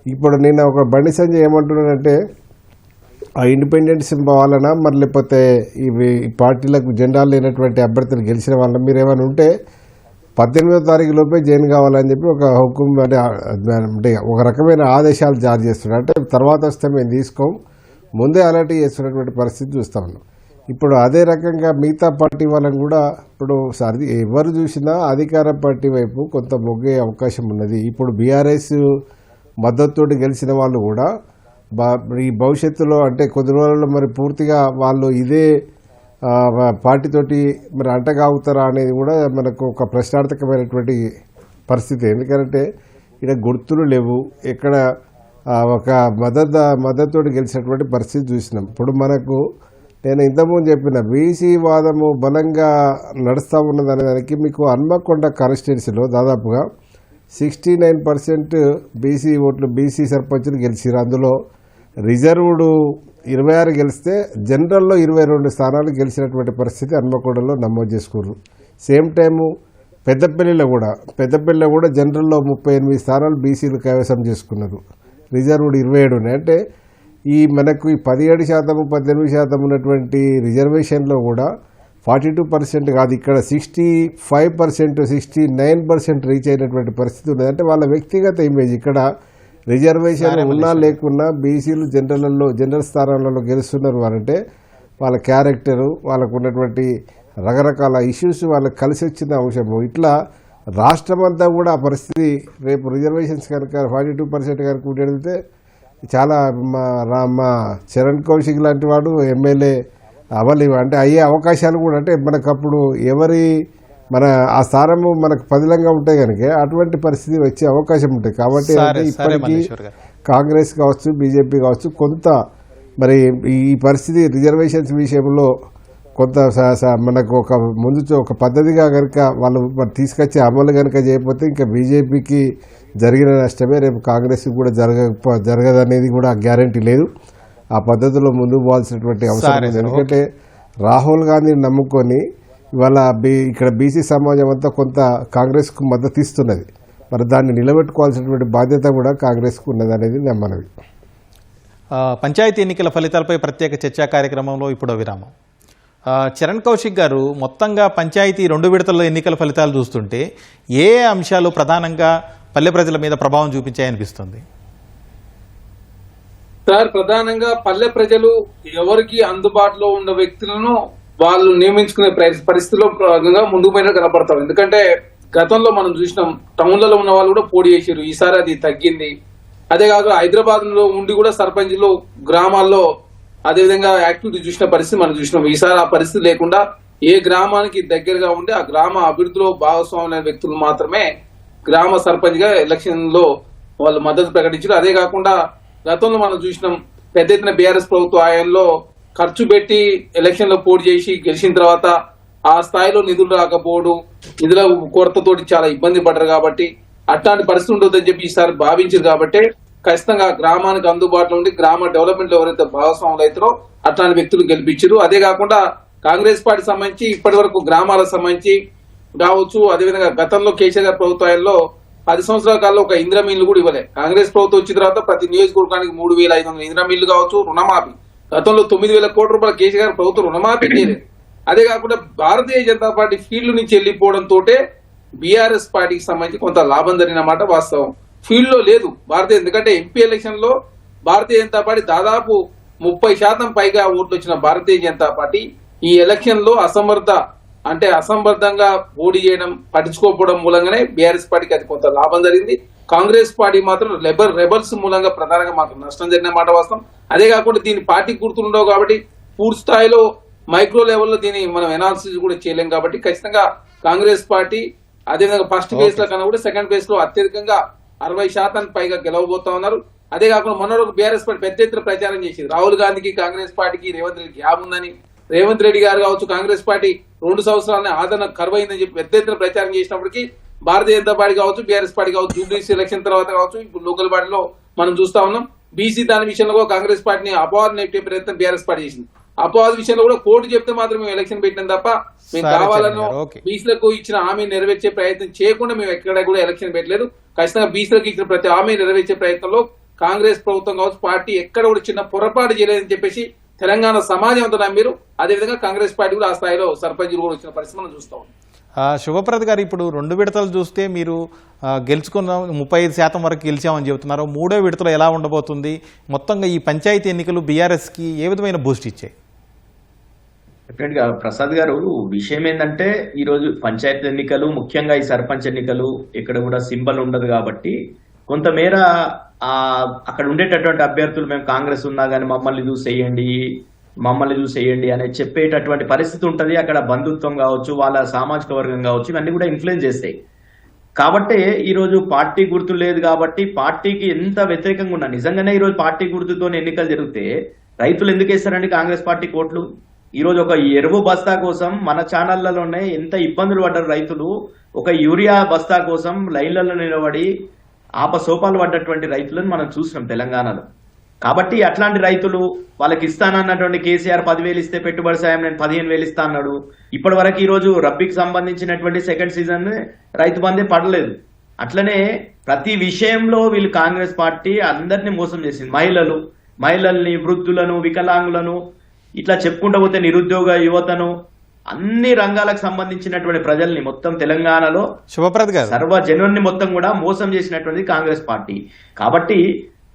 ఇప్పుడు నిన్న ఒక బండి సంజయ్ ఏమంటున్నాడంటే ఆ ఇండిపెండెన్స్ వాళ్ళన మరి లేకపోతే ఇవి పార్టీలకు జెండాలు లేనటువంటి అభ్యర్థులు గెలిచిన వాళ్ళ మీరు ఏమైనా ఉంటే 18వ తారీఖు లోపే జాయిన్ కావాలని చెప్పి ఒక హుకుం అంటే ఒక రకమైన ఆదేశాలు జారీ చేస్తున్నాడు. అంటే తర్వాత వస్తే మేము తీసుకోం, ముందే అలర్ట్ చేస్తున్నటువంటి పరిస్థితి చూస్తా ఉన్నాం. ఇప్పుడు అదే రకంగా మిగతా పార్టీ వాళ్ళని కూడా ఇప్పుడు ఎవరు చూసినా అధికార పార్టీ వైపు కొంత మొగ్గే అవకాశం ఉన్నది. ఇప్పుడు బీఆర్ఎస్ మద్దతుతోటి గెలిచిన వాళ్ళు కూడా ఈ భవిష్యత్తులో అంటే కొద్ది రోజుల్లో మరి పూర్తిగా వాళ్ళు ఇదే పార్టీతోటి మరి అంటగాగుతారా అనేది కూడా మనకు ఒక ప్రశ్నార్థకమైనటువంటి పరిస్థితి. ఎందుకంటే ఇక్కడ గుర్తులు లేవు, ఎక్కడ ఒక మద్దతుతోటి గెలిచినటువంటి పరిస్థితి చూసినాం. ఇప్పుడు మనకు నేను ఇంతకుముందు చెప్పిన బీసీ వాదము బలంగా నడుస్తూ ఉన్నదనే దానికి మీకు హన్మకొండ కాన్స్టిట్యున్సీలో దాదాపుగా 69% బీసీ ఓట్లు బీసీ సర్పంచులు గెలిచారు. అందులో రిజర్వ్డ్ 26 గెలిస్తే జనరల్లో 22 స్థానాలు గెలిచినటువంటి పరిస్థితి హన్మకొండలో నమోదు చేసుకున్నారు. సేమ్ టైము పెద్దపల్లిలో కూడా జనరల్లో 38 స్థానాలు బీసీలు కైవసం చేసుకున్నారు. రిజర్వ్డ్ 27 ఉన్నాయి. అంటే ఈ మనకు ఈ 17% 18% ఉన్నటువంటి రిజర్వేషన్లో కూడా 42% కాదు, ఇక్కడ 65% 69% రీచ్ అయినటువంటి పరిస్థితి ఉన్నది. అంటే వాళ్ళ వ్యక్తిగత ఇమేజ్ ఇక్కడ రిజర్వేషన్ ఉన్నా లేకున్నా బీసీలు జనరల్ స్థానాలలో గెలుస్తున్నారు అంటే వాళ్ళ క్యారెక్టరు, వాళ్ళకు ఉన్నటువంటి రకరకాల ఇష్యూస్ వాళ్ళకి కలిసి వచ్చిన అంశము. ఇట్లా రాష్ట్రమంతా కూడా ఆ పరిస్థితి రేపు రిజర్వేషన్స్ కనుక 42% కనుక ఉండేది చాలా మా చరణ్ కౌశిక్ లాంటి వాడు ఎమ్మెల్యే అవ్వాలి అంటే అయ్యే అవకాశాలు కూడా, అంటే మనకు అప్పుడు మన ఆ స్థానము మనకు పదిలంగా ఉంటాయి కనుక అటువంటి పరిస్థితి వచ్చే అవకాశం ఉంటుంది. కాబట్టి ఇప్పటికీ కాంగ్రెస్ కావచ్చు బీజేపీ కావచ్చు కొంత మరి ఈ పరిస్థితి రిజర్వేషన్స్ విషయంలో కొంత మనకు ఒక పద్ధతిగా కనుక వాళ్ళు తీసుకొచ్చే అమలు కనుక చేయకపోతే ఇంకా బీజేపీకి జరిగిన నష్టమే రేపు కాంగ్రెస్ కూడా జరగదనేది కూడా గ్యారంటీ లేదు. ఆ పద్ధతిలో ముందుకు పోవాల్సినటువంటి అవసరం ఉంది. ఎందుకంటే రాహుల్ గాంధీని నమ్ముకొని ఇవాళ ఇక్కడ బీసీ సమాజం అంతా కొంత కాంగ్రెస్కు మద్దతు ఇస్తున్నది. మరి దాన్ని నిలబెట్టుకోవాల్సినటువంటి బాధ్యత కూడా కాంగ్రెస్కు ఉన్నది అనేది నా మనవి. పంచాయతీ ఎన్నికల ఫలితాలపై ప్రత్యేక చర్చా కార్యక్రమంలో ఇప్పుడు విరామం. చరణ్ కౌశిక్ గారు, మొత్తంగా పంచాయతీ 2 విడతల్లో ఎన్నికల ఫలితాలు చూస్తుంటే ఏ అంశాలు ప్రధానంగా పల్లె ప్రజల మీద ప్రభావం చూపించాయనిపిస్తుంది? సార్, ప్రధానంగా పల్లె ప్రజలు ఎవరికి అందుబాటులో ఉన్న వ్యక్తులను వాళ్ళు నియమించుకునే పరిస్థితిలో ముందుకు పోయినా కనపడతారు. ఎందుకంటే గతంలో మనం చూసినాం, టౌన్లలో ఉన్న వాళ్ళు కూడా పోటీ చేశారు, ఈసారి అది తగ్గింది. అదే కాక హైదరాబాద్ లో ఉండి కూడా సర్పంచ్లు గ్రామాల్లో అదేవిధంగా యాక్టివిటీ చూసిన పరిస్థితి మనం చూసినాం. ఈసారి ఆ పరిస్థితి లేకుండా ఏ గ్రామానికి దగ్గరగా ఉండి ఆ గ్రామ అభివృద్ధిలో భాగస్వామ్య వ్యక్తులు మాత్రమే గ్రామ సర్పంచ్ గా ఎలక్షన్ లో వాళ్ళు మద్దతు ప్రకటించారు. అదే కాకుండా గతంలో మనం చూసినాం, పెద్ద ఎత్తున బీఆర్ఎస్ ప్రభుత్వ హయాంలో ఖర్చు పెట్టి ఎలక్షన్ లో పోటీ చేసి గెలిచిన తర్వాత ఆ స్థాయిలో నిధులు రాకపోవడం, నిధుల కొరతతోటి చాలా ఇబ్బంది పడ్డారు. కాబట్టి అట్లాంటి పరిస్థితి ఉండొద్దని చెప్పి ఈసారి భావించారు. కాబట్టి ఖచ్చితంగా గ్రామానికి అందుబాటులో ఉండి గ్రామ డెవలప్మెంట్ లో ఎవరైతే భాగస్వాములు అవుతారో అట్లాంటి వ్యక్తులు గెలిపించారు. అదే కాకుండా కాంగ్రెస్ పార్టీ సంబంధించి ఇప్పటి వరకు గ్రామాలకు సంబంధించి కావచ్చు, అదేవిధంగా గతంలో కేసీఆర్ గారి ప్రభుత్వాల్లో 10 సంవత్సరాల కాలంలో ఒక ఇందిరా మిల్లు కూడా ఇవ్వలే. కాంగ్రెస్ ప్రభుత్వం వచ్చిన తర్వాత ప్రతి నియోజకవర్గానికి 3,500 ఇందిరా మిల్లు కావచ్చు, రుణమాఫీ గతంలో 9,000 కోట్ల రూపాయల కేసీఆర్ గారి ప్రభుత్వం రుణమాఫీ చేయలేదు. అదే కాకుండా భారతీయ జనతా పార్టీ ఫీల్డ్ నుంచి వెళ్లిపోవడంతో బీఆర్ఎస్ పార్టీకి సంబంధించి కొంత లాభం జరిగినమాట వాస్తవం. ఫీల్డ్ లో లేదు భారతీయ, ఎందుకంటే ఎంపీ ఎలక్షన్ లో భారతీయ జనతా పార్టీ దాదాపు 30% పైగా ఓట్లు వచ్చిన భారతీయ జనతా పార్టీ ఈ ఎలక్షన్ లో అసంబద్ధంగా పోటీ చేయడం, పట్టించుకోకపోవడం మూలంగానే బీఆర్ఎస్ పార్టీకి అది కొంత లాభం జరిగింది. కాంగ్రెస్ పార్టీ మాత్రం రెబల్స్ మూలంగా ప్రధానంగా మాకు నష్టం జరిగిన మాట వాస్తవం. అదే కాకుండా దీని పార్టీ గుర్తుండవు కాబట్టి పూర్తి స్థాయిలో మైక్రో లెవెల్లో దీన్ని మనం ఎనాలిసిస్ కూడా చేయలేం. కాబట్టి ఖచ్చితంగా కాంగ్రెస్ పార్టీ అదేవిధంగా ఫస్ట్ ఫేజ్ లో కన్నా కూడా సెకండ్ ఫేజ్ లో అత్యధికంగా 60% పైగా గెలవబోతా ఉన్నారు. అదే కాకుండా మొన్న ఒక బీఆర్ఎస్ పార్టీ పెద్ద ఎత్తున ప్రచారం చేసింది. రాహుల్ గాంధీకి కాంగ్రెస్ పార్టీకి రేవంత్ రెడ్డి గ్యాప్ ఉందని, రేవంత్ రెడ్డి గారు కావచ్చు కాంగ్రెస్ పార్టీ 2 సంవత్సరాలని ఆదరణ కరువైందని చెప్పి పెద్ద ఎత్తున ప్రచారం చేసినప్పటికీ భారతీయ జనతా పార్టీ కావచ్చు, బీఆర్ఎస్ పార్టీ కావచ్చు, జూబ్లీస్ ఎలక్షన్ తర్వాత కావచ్చు, ఇప్పుడు లోకల్ పార్టీలో మనం చూస్తా ఉన్నాం. బీసీ దాని విషయంలో కూడా కాంగ్రెస్ పార్టీని అపవాదం నెట్టే ప్రయత్నం బీఆర్ఎస్ పార్టీ చేసింది. అపవాద విషయంలో కూడా కోర్టు చెప్తే మాత్రం మేము ఎలక్షన్ పెట్టినాం తప్ప మేము సరే, కావాలనో చరణ్ గారు, ఓకే. బీసీలకు ఇచ్చిన హామీ నెరవేర్చే ప్రయత్నం చేయకుండా మేము ఎక్కడ కూడా ఎలక్షన్ పెట్టలేదు. ఖచ్చితంగా బీసీలకు ఇచ్చిన ప్రతి హామీ నెరవేర్చే ప్రయత్నంలో కాంగ్రెస్ ప్రభుత్వం కావచ్చు పార్టీ ఎక్కడ కూడా చిన్న పొరపాటు చేయలేదని చెప్పేసి తెలంగాణ సమాజం అంతా నమ్మిరు. అదేవిధంగా కాంగ్రెస్ పార్టీ కూడా ఆ స్థాయిలో సర్పంచులు కూడా వచ్చిన పరిస్థితి మనం చూస్తా ఉన్నాం. శుభప్రద్ గారు, ఇప్పుడు 2 విడతలు చూస్తే మీరు గెలుచుకున్న 35% వరకు గెలిచామని చెబుతున్నారు. 3వ విడతలో ఎలా ఉండబోతుంది? మొత్తంగా ఈ పంచాయతీ ఎన్నికలు బీఆర్ఎస్కి ఏ విధమైన బూస్ట్ ఇచ్చాయి? డెఫినెట్ గా ప్రసాద్ గారు, విషయం ఏంటంటే ఈ రోజు పంచాయతీ ఎన్నికలు, ముఖ్యంగా ఈ సర్పంచ్ ఎన్నికలు ఇక్కడ కూడా సింబల్ ఉండదు కాబట్టి కొంతమేర అక్కడ ఉండేటటువంటి అభ్యర్థులు మేము కాంగ్రెస్ ఉన్నా కానీ మమ్మల్ని చూసేయండి అని చెప్పేటటువంటి పరిస్థితి ఉంటది. అక్కడ బంధుత్వం కావచ్చు, వాళ్ళ సామాజిక వర్గం కావచ్చు, ఇవన్నీ కూడా ఇన్ఫ్లుయెన్స్ చేస్తాయి. కాబట్టి ఈ రోజు పార్టీ గుర్తు లేదు కాబట్టి పార్టీకి ఎంత వ్యతిరేకంగా ఉన్నా, నిజంగానే ఈ రోజు పార్టీ గుర్తుతో ఎన్నికలు జరిగితే రైతులు ఎందుకు వేస్తారండి కాంగ్రెస్ పార్టీ కోట్లు? ఈ రోజు ఒక ఎరువు బస్తా కోసం మన ఛానళ్లలోనే ఎంత ఇబ్బందులు పడ్డారు రైతులు. ఒక యూరియా బస్తా కోసం లైన్లలో నిలబడి ఆపసోపాలు పడ్డటువంటి రైతులను మనం చూసినాం తెలంగాణలో. కాబట్టి అట్లాంటి రైతులు వాళ్ళకి ఇస్తానన్నటువంటి కేసీఆర్ 10,000 ఇస్తే పెట్టుబడి సాయం నేను 15,000 ఇస్తా అన్నాడు. ఇప్పటి వరకు ఈ రోజు రబ్బీకి సంబంధించినటువంటి సెకండ్ సీజన్ రైతు బందే పడలేదు. అట్లనే ప్రతి విషయంలో వీళ్ళు కాంగ్రెస్ పార్టీ అందరినీ మోసం చేసింది. మహిళల్ని, వృద్ధులను, వికలాంగులను, ఇట్లా చెప్పుకుంటూ పోతే నిరుద్యోగ యువతను, అన్ని రంగాలకు సంబంధించినటువంటి ప్రజల్ని మొత్తం తెలంగాణలో శుభప్రద్ గారు, సర్వజనుల్ని మొత్తం కూడా మోసం చేసినటువంటి కాంగ్రెస్ పార్టీ. కాబట్టి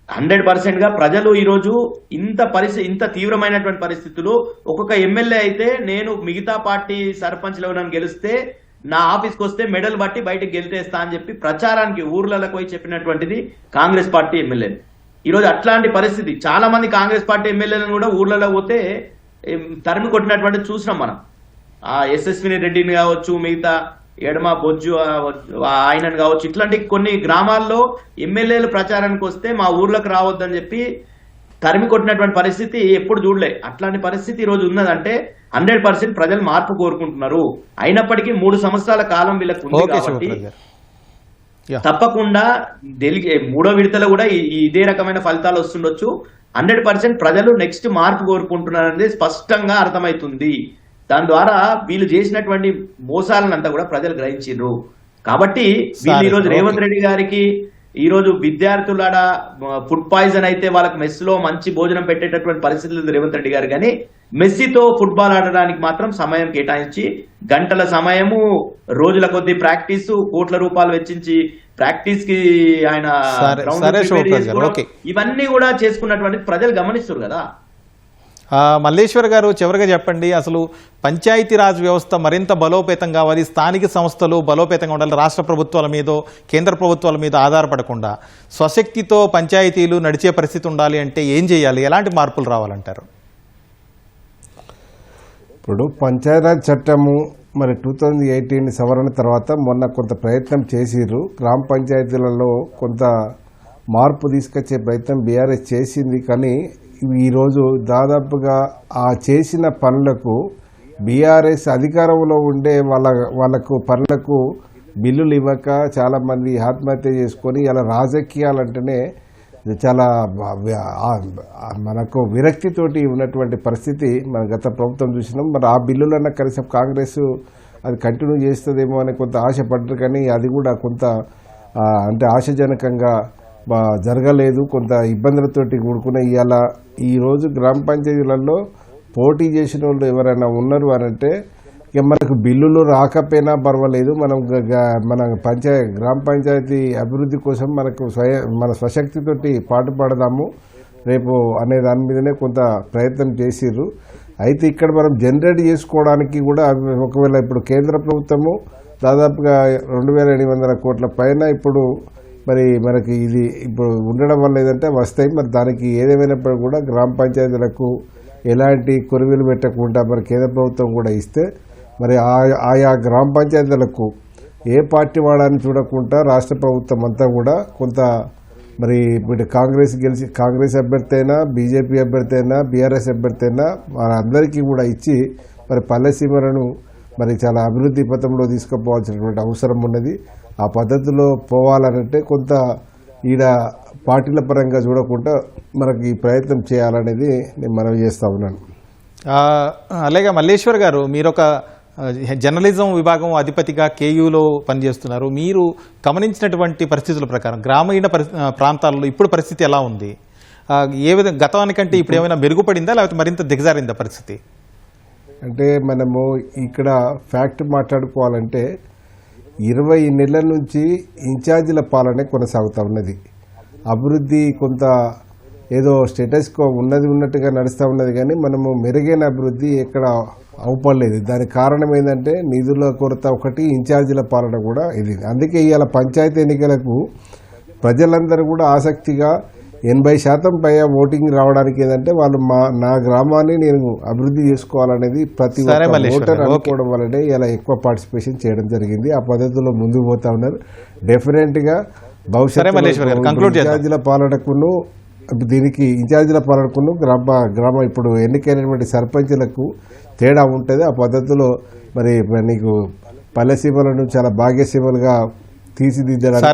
100% గా ప్రజలు ఈ రోజు ఇంత తీవ్రమైనటువంటి పరిస్థితులు, ఒక్కొక్క ఎమ్మెల్యే అయితే నేను మిగతా పార్టీ సర్పంచ్లు నన్ను గెలిస్తే నా ఆఫీస్కి వస్తే మెడల్ బట్టి బయటకు గెలిటేస్తా అని చెప్పి ప్రచారానికి ఊర్లకు పోయి చెప్పినటువంటిది కాంగ్రెస్ పార్టీ ఎమ్మెల్యే. ఈ రోజు అట్లాంటి పరిస్థితి. చాలా మంది కాంగ్రెస్ పార్టీ ఎమ్మెల్యేలను కూడా ఊర్లలో పోతే తరిమి కొట్టినటువంటి చూసినాం మనం. ఎస్ఎస్విని రెడ్డిని కావచ్చు, మిగతా ఎడమ బొజ్జు ఆయనను కావచ్చు, ఇట్లాంటి కొన్ని గ్రామాల్లో ఎమ్మెల్యేలు ప్రచారానికి వస్తే మా ఊర్లోకి రావద్దని చెప్పి తరిమి కొట్టినటువంటి పరిస్థితి ఎప్పుడు చూడలే. అట్లాంటి పరిస్థితి ఈ రోజు ఉన్నదంటే 100% ప్రజలు మార్పు కోరుకుంటున్నారు. అయినప్పటికీ 3 సంవత్సరాల కాలం వీళ్ళకు ఉంది కాబట్టి తప్పకుండా 3వ విడతలో కూడా ఇదే రకమైన ఫలితాలు వస్తుండొచ్చు. 100% ప్రజలు నెక్స్ట్ మార్పు కోరుకుంటున్నారనేది స్పష్టంగా అర్థమవుతుంది. దాని ద్వారా వీళ్ళు చేసినటువంటి మోసాలనంతా కూడా ప్రజలు గ్రహించారు. కాబట్టి వీళ్ళు ఈ రోజు రేవంత్ రెడ్డి గారికి ఈ రోజు విద్యార్థుల ఫుడ్ పాయిజన్ అయితే వాళ్ళకి మెస్ లో మంచి భోజనం పెట్టేటటువంటి పరిస్థితి లేదు రేవంత్ రెడ్డి గారు. కానీ మెస్సీతో ఫుట్బాల్ ఆడడానికి మాత్రం సమయం కేటాయించి గంటల సమయము, రోజుల కొద్ది ప్రాక్టీస్, కోట్ల రూపాయలు వెచ్చించి ప్రాక్టీస్ కి ఆయన ఇవన్నీ కూడా చేసుకున్నటువంటి ప్రజలు గమనిస్తారు కదా. మల్లేశ్వర్ గారు, చివరిగా చెప్పండి, అసలు పంచాయతీరాజ్ వ్యవస్థ మరింత బలోపేతం కావాలి, స్థానిక సంస్థలు బలోపేతంగా ఉండాలి, రాష్ట్ర ప్రభుత్వాల మీద, కేంద్ర ప్రభుత్వాల మీద ఆధారపడకుండా స్వశక్తితో పంచాయతీలు నడిచే పరిస్థితి ఉండాలి అంటే ఏం చేయాలి? ఎలాంటి మార్పులు రావాలంటారు? ఇప్పుడు పంచాయతీరాజ్ చట్టము మరి 2018 సవరణ తర్వాత మొన్న కొంత ప్రయత్నం చేసిర్రు. గ్రామ పంచాయతీలలో కొంత మార్పు తీసుకొచ్చే ప్రయత్నం బీఆర్ఎస్ చేసింది. కానీ ఈరోజు దాదాపుగా ఆ చేసిన పనులకు బీఆర్ఎస్ అధికారంలో ఉండే వాళ్ళకు పనులకు బిల్లులు ఇవ్వక చాలామంది ఆత్మహత్య చేసుకొని ఇలా రాజకీయాలంటేనే చాలా మనకు విరక్తితోటి ఉన్నటువంటి పరిస్థితి మన గత ప్రభుత్వం చూసినాం. మరి ఆ బిల్లులన్నా కనీసం కాంగ్రెస్ అది కంటిన్యూ చేస్తుందేమో అని కొంత ఆశపడ్డారు. కానీ అది కూడా కొంత అంటే ఆశాజనకంగా జరగలేదు. కొంత ఇబ్బందులతోటి కూడుకున్న ఇవాళ ఈరోజు గ్రామ పంచాయతీలలో పోటీ చేసిన వాళ్ళు ఎవరైనా ఉన్నారు అనంటే ఇక మనకు బిల్లులు రాకపోయినా పర్వాలేదు, మనం గ్రామ పంచాయతీ అభివృద్ధి కోసం మన స్వశక్తితోటి పాటుపడదాము రేపు అనే దాని మీదనే కొంత ప్రయత్నం చేసిర్రు. అయితే ఇక్కడ మనం జనరేట్ చేసుకోవడానికి కూడా ఒకవేళ ఇప్పుడు కేంద్ర ప్రభుత్వము దాదాపుగా 2,800 కోట్ల పైన ఇప్పుడు మరి మనకి ఇది ఇప్పుడు ఉండడం వల్ల ఏదంటే వస్తాయి. మరి దానికి ఏదేమైనప్పుడు కూడా గ్రామ పంచాయతీలకు ఎలాంటి కొరివిలు పెట్టకుండా మరి కేంద్ర ప్రభుత్వం కూడా ఇస్తే మరి ఆయా గ్రామ పంచాయతీలకు ఏ పార్టీ వాడాన్ని చూడకుండా రాష్ట్ర ప్రభుత్వం అంతా కూడా కొంత మరి ఇప్పుడు కాంగ్రెస్ అభ్యర్థి అయినా, బీజేపీ అభ్యర్థి అయినా, బీఆర్ఎస్ అభ్యర్థి అయినా వారందరికీ కూడా ఇచ్చి మరి పల్లెసీమలను మరి చాలా అభివృద్ధి పథంలో తీసుకుపోవాల్సినటువంటి అవసరం ఉన్నది. ఆ పద్ధతిలో పోవాలనంటే కొంత ఈడ పార్టీల పరంగా చూడకుండా మనకి ఈ ప్రయత్నం చేయాలనేది నేను మనవి చేస్తా ఉన్నాను. అలాగే మల్లేశ్వర్ గారు, మీరు ఒక జర్నలిజం విభాగం అధిపతిగా కేయూలో పనిచేస్తున్నారు. మీరు గమనించినటువంటి పరిస్థితుల ప్రకారం గ్రామీణ ప్రాంతాల్లో ఇప్పుడు పరిస్థితి ఎలా ఉంది? ఏ విధంగా గతానికంటే ఇప్పుడు ఏమైనా మెరుగుపడిందా లేకపోతే మరింత దిగజారిందా పరిస్థితి? అంటే మనము ఇక్కడ ఫ్యాక్ట్ మాట్లాడుకోవాలంటే 20 నెలల నుంచి ఇన్ఛార్జీల పాలనే కొనసాగుతూ ఉన్నది. అభివృద్ధి కొంత ఏదో స్టేటస్ కో ఉన్నట్టుగా నడుస్తూ ఉన్నది, కానీ మనము మెరుగైన అభివృద్ధి ఎక్కడ అవపడలేదు. దానికి కారణం ఏంటంటే నిధుల కొరత ఒకటి, ఇన్ఛార్జీల పాలన కూడా ఇది. అందుకే ఇవాళ పంచాయతీ ఎన్నికలకు ప్రజలందరూ కూడా ఆసక్తిగా 80% పైగా ఓటింగ్ రావడానికి ఏంటంటే వాళ్ళు నా గ్రామాన్ని నేను అభివృద్ధి చేసుకోవాలనేది ప్రతి ఒక్క ఓటర్ అనుకోవడం వల్లనే ఇలా ఎక్కువ పార్టిసిపేషన్ చేయడం జరిగింది. ఆ పద్ధతిలో ముందుకు పోతా ఉన్నారు. డెఫినెట్ గా భవిష్యత్తు ఇన్ఛార్జీల పాలనకును దీనికి ఇన్ఛార్జీల పాలనకును గ్రామ ఇప్పుడు ఎన్నికైనటువంటి సర్పంచ్లకు తేడా ఉంటుంది. ఆ పద్ధతిలో మరి నీకు పల్లెసీమలను చాలా భాగ్యసీమలుగా తీర్చిదిద్దడానికి.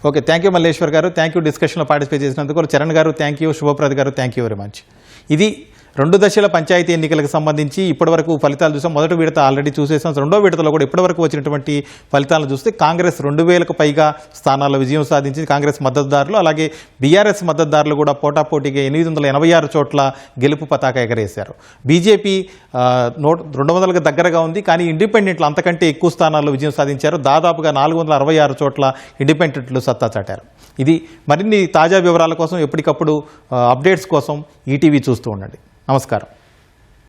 ఓకే, థ్యాంక్ యూ మల్లేశ్వర్ గారు, థ్యాంక్ యూ డిస్కషన్లో పార్టిసిపేట్ చేసినందుకు. చరణ్ గారు థ్యాంక్ యూ, శుభప్రద్ గారు థ్యాంక్ యూ వెరీ మచ్. ఇది 2 దశల పంచాయతీ ఎన్నికలకు సంబంధించి ఇప్పటివరకు ఫలితాలు చూసాం. మొదటి విడత ఆల్రెడీ చూసేసాం. రెండో విడతలో కూడా ఇప్పటివరకు వచ్చినటువంటి ఫలితాలను చూస్తే కాంగ్రెస్ 2000కు పైగా స్థానాల్లో విజయం సాధించింది. కాంగ్రెస్ మద్దతుదారులు అలాగే బీఆర్ఎస్ మద్దతుదారులు కూడా పోటాపోటీగా 886 చోట్ల గెలుపు పతాక ఎగరేశారు. బీజేపీ 200కు దగ్గరగా ఉంది, కానీ ఇండిపెండెంట్లు అంతకంటే ఎక్కువ స్థానాల్లో విజయం సాధించారు. దాదాపుగా 466 చోట్ల ఇండిపెండెంట్లు సత్తా చాటారు. ఇది మరిన్ని తాజా వివరాల కోసం ఎప్పటికప్పుడు అప్డేట్స్ కోసం ఈటీవీ చూస్తూ ఉండండి. నమస్కారం.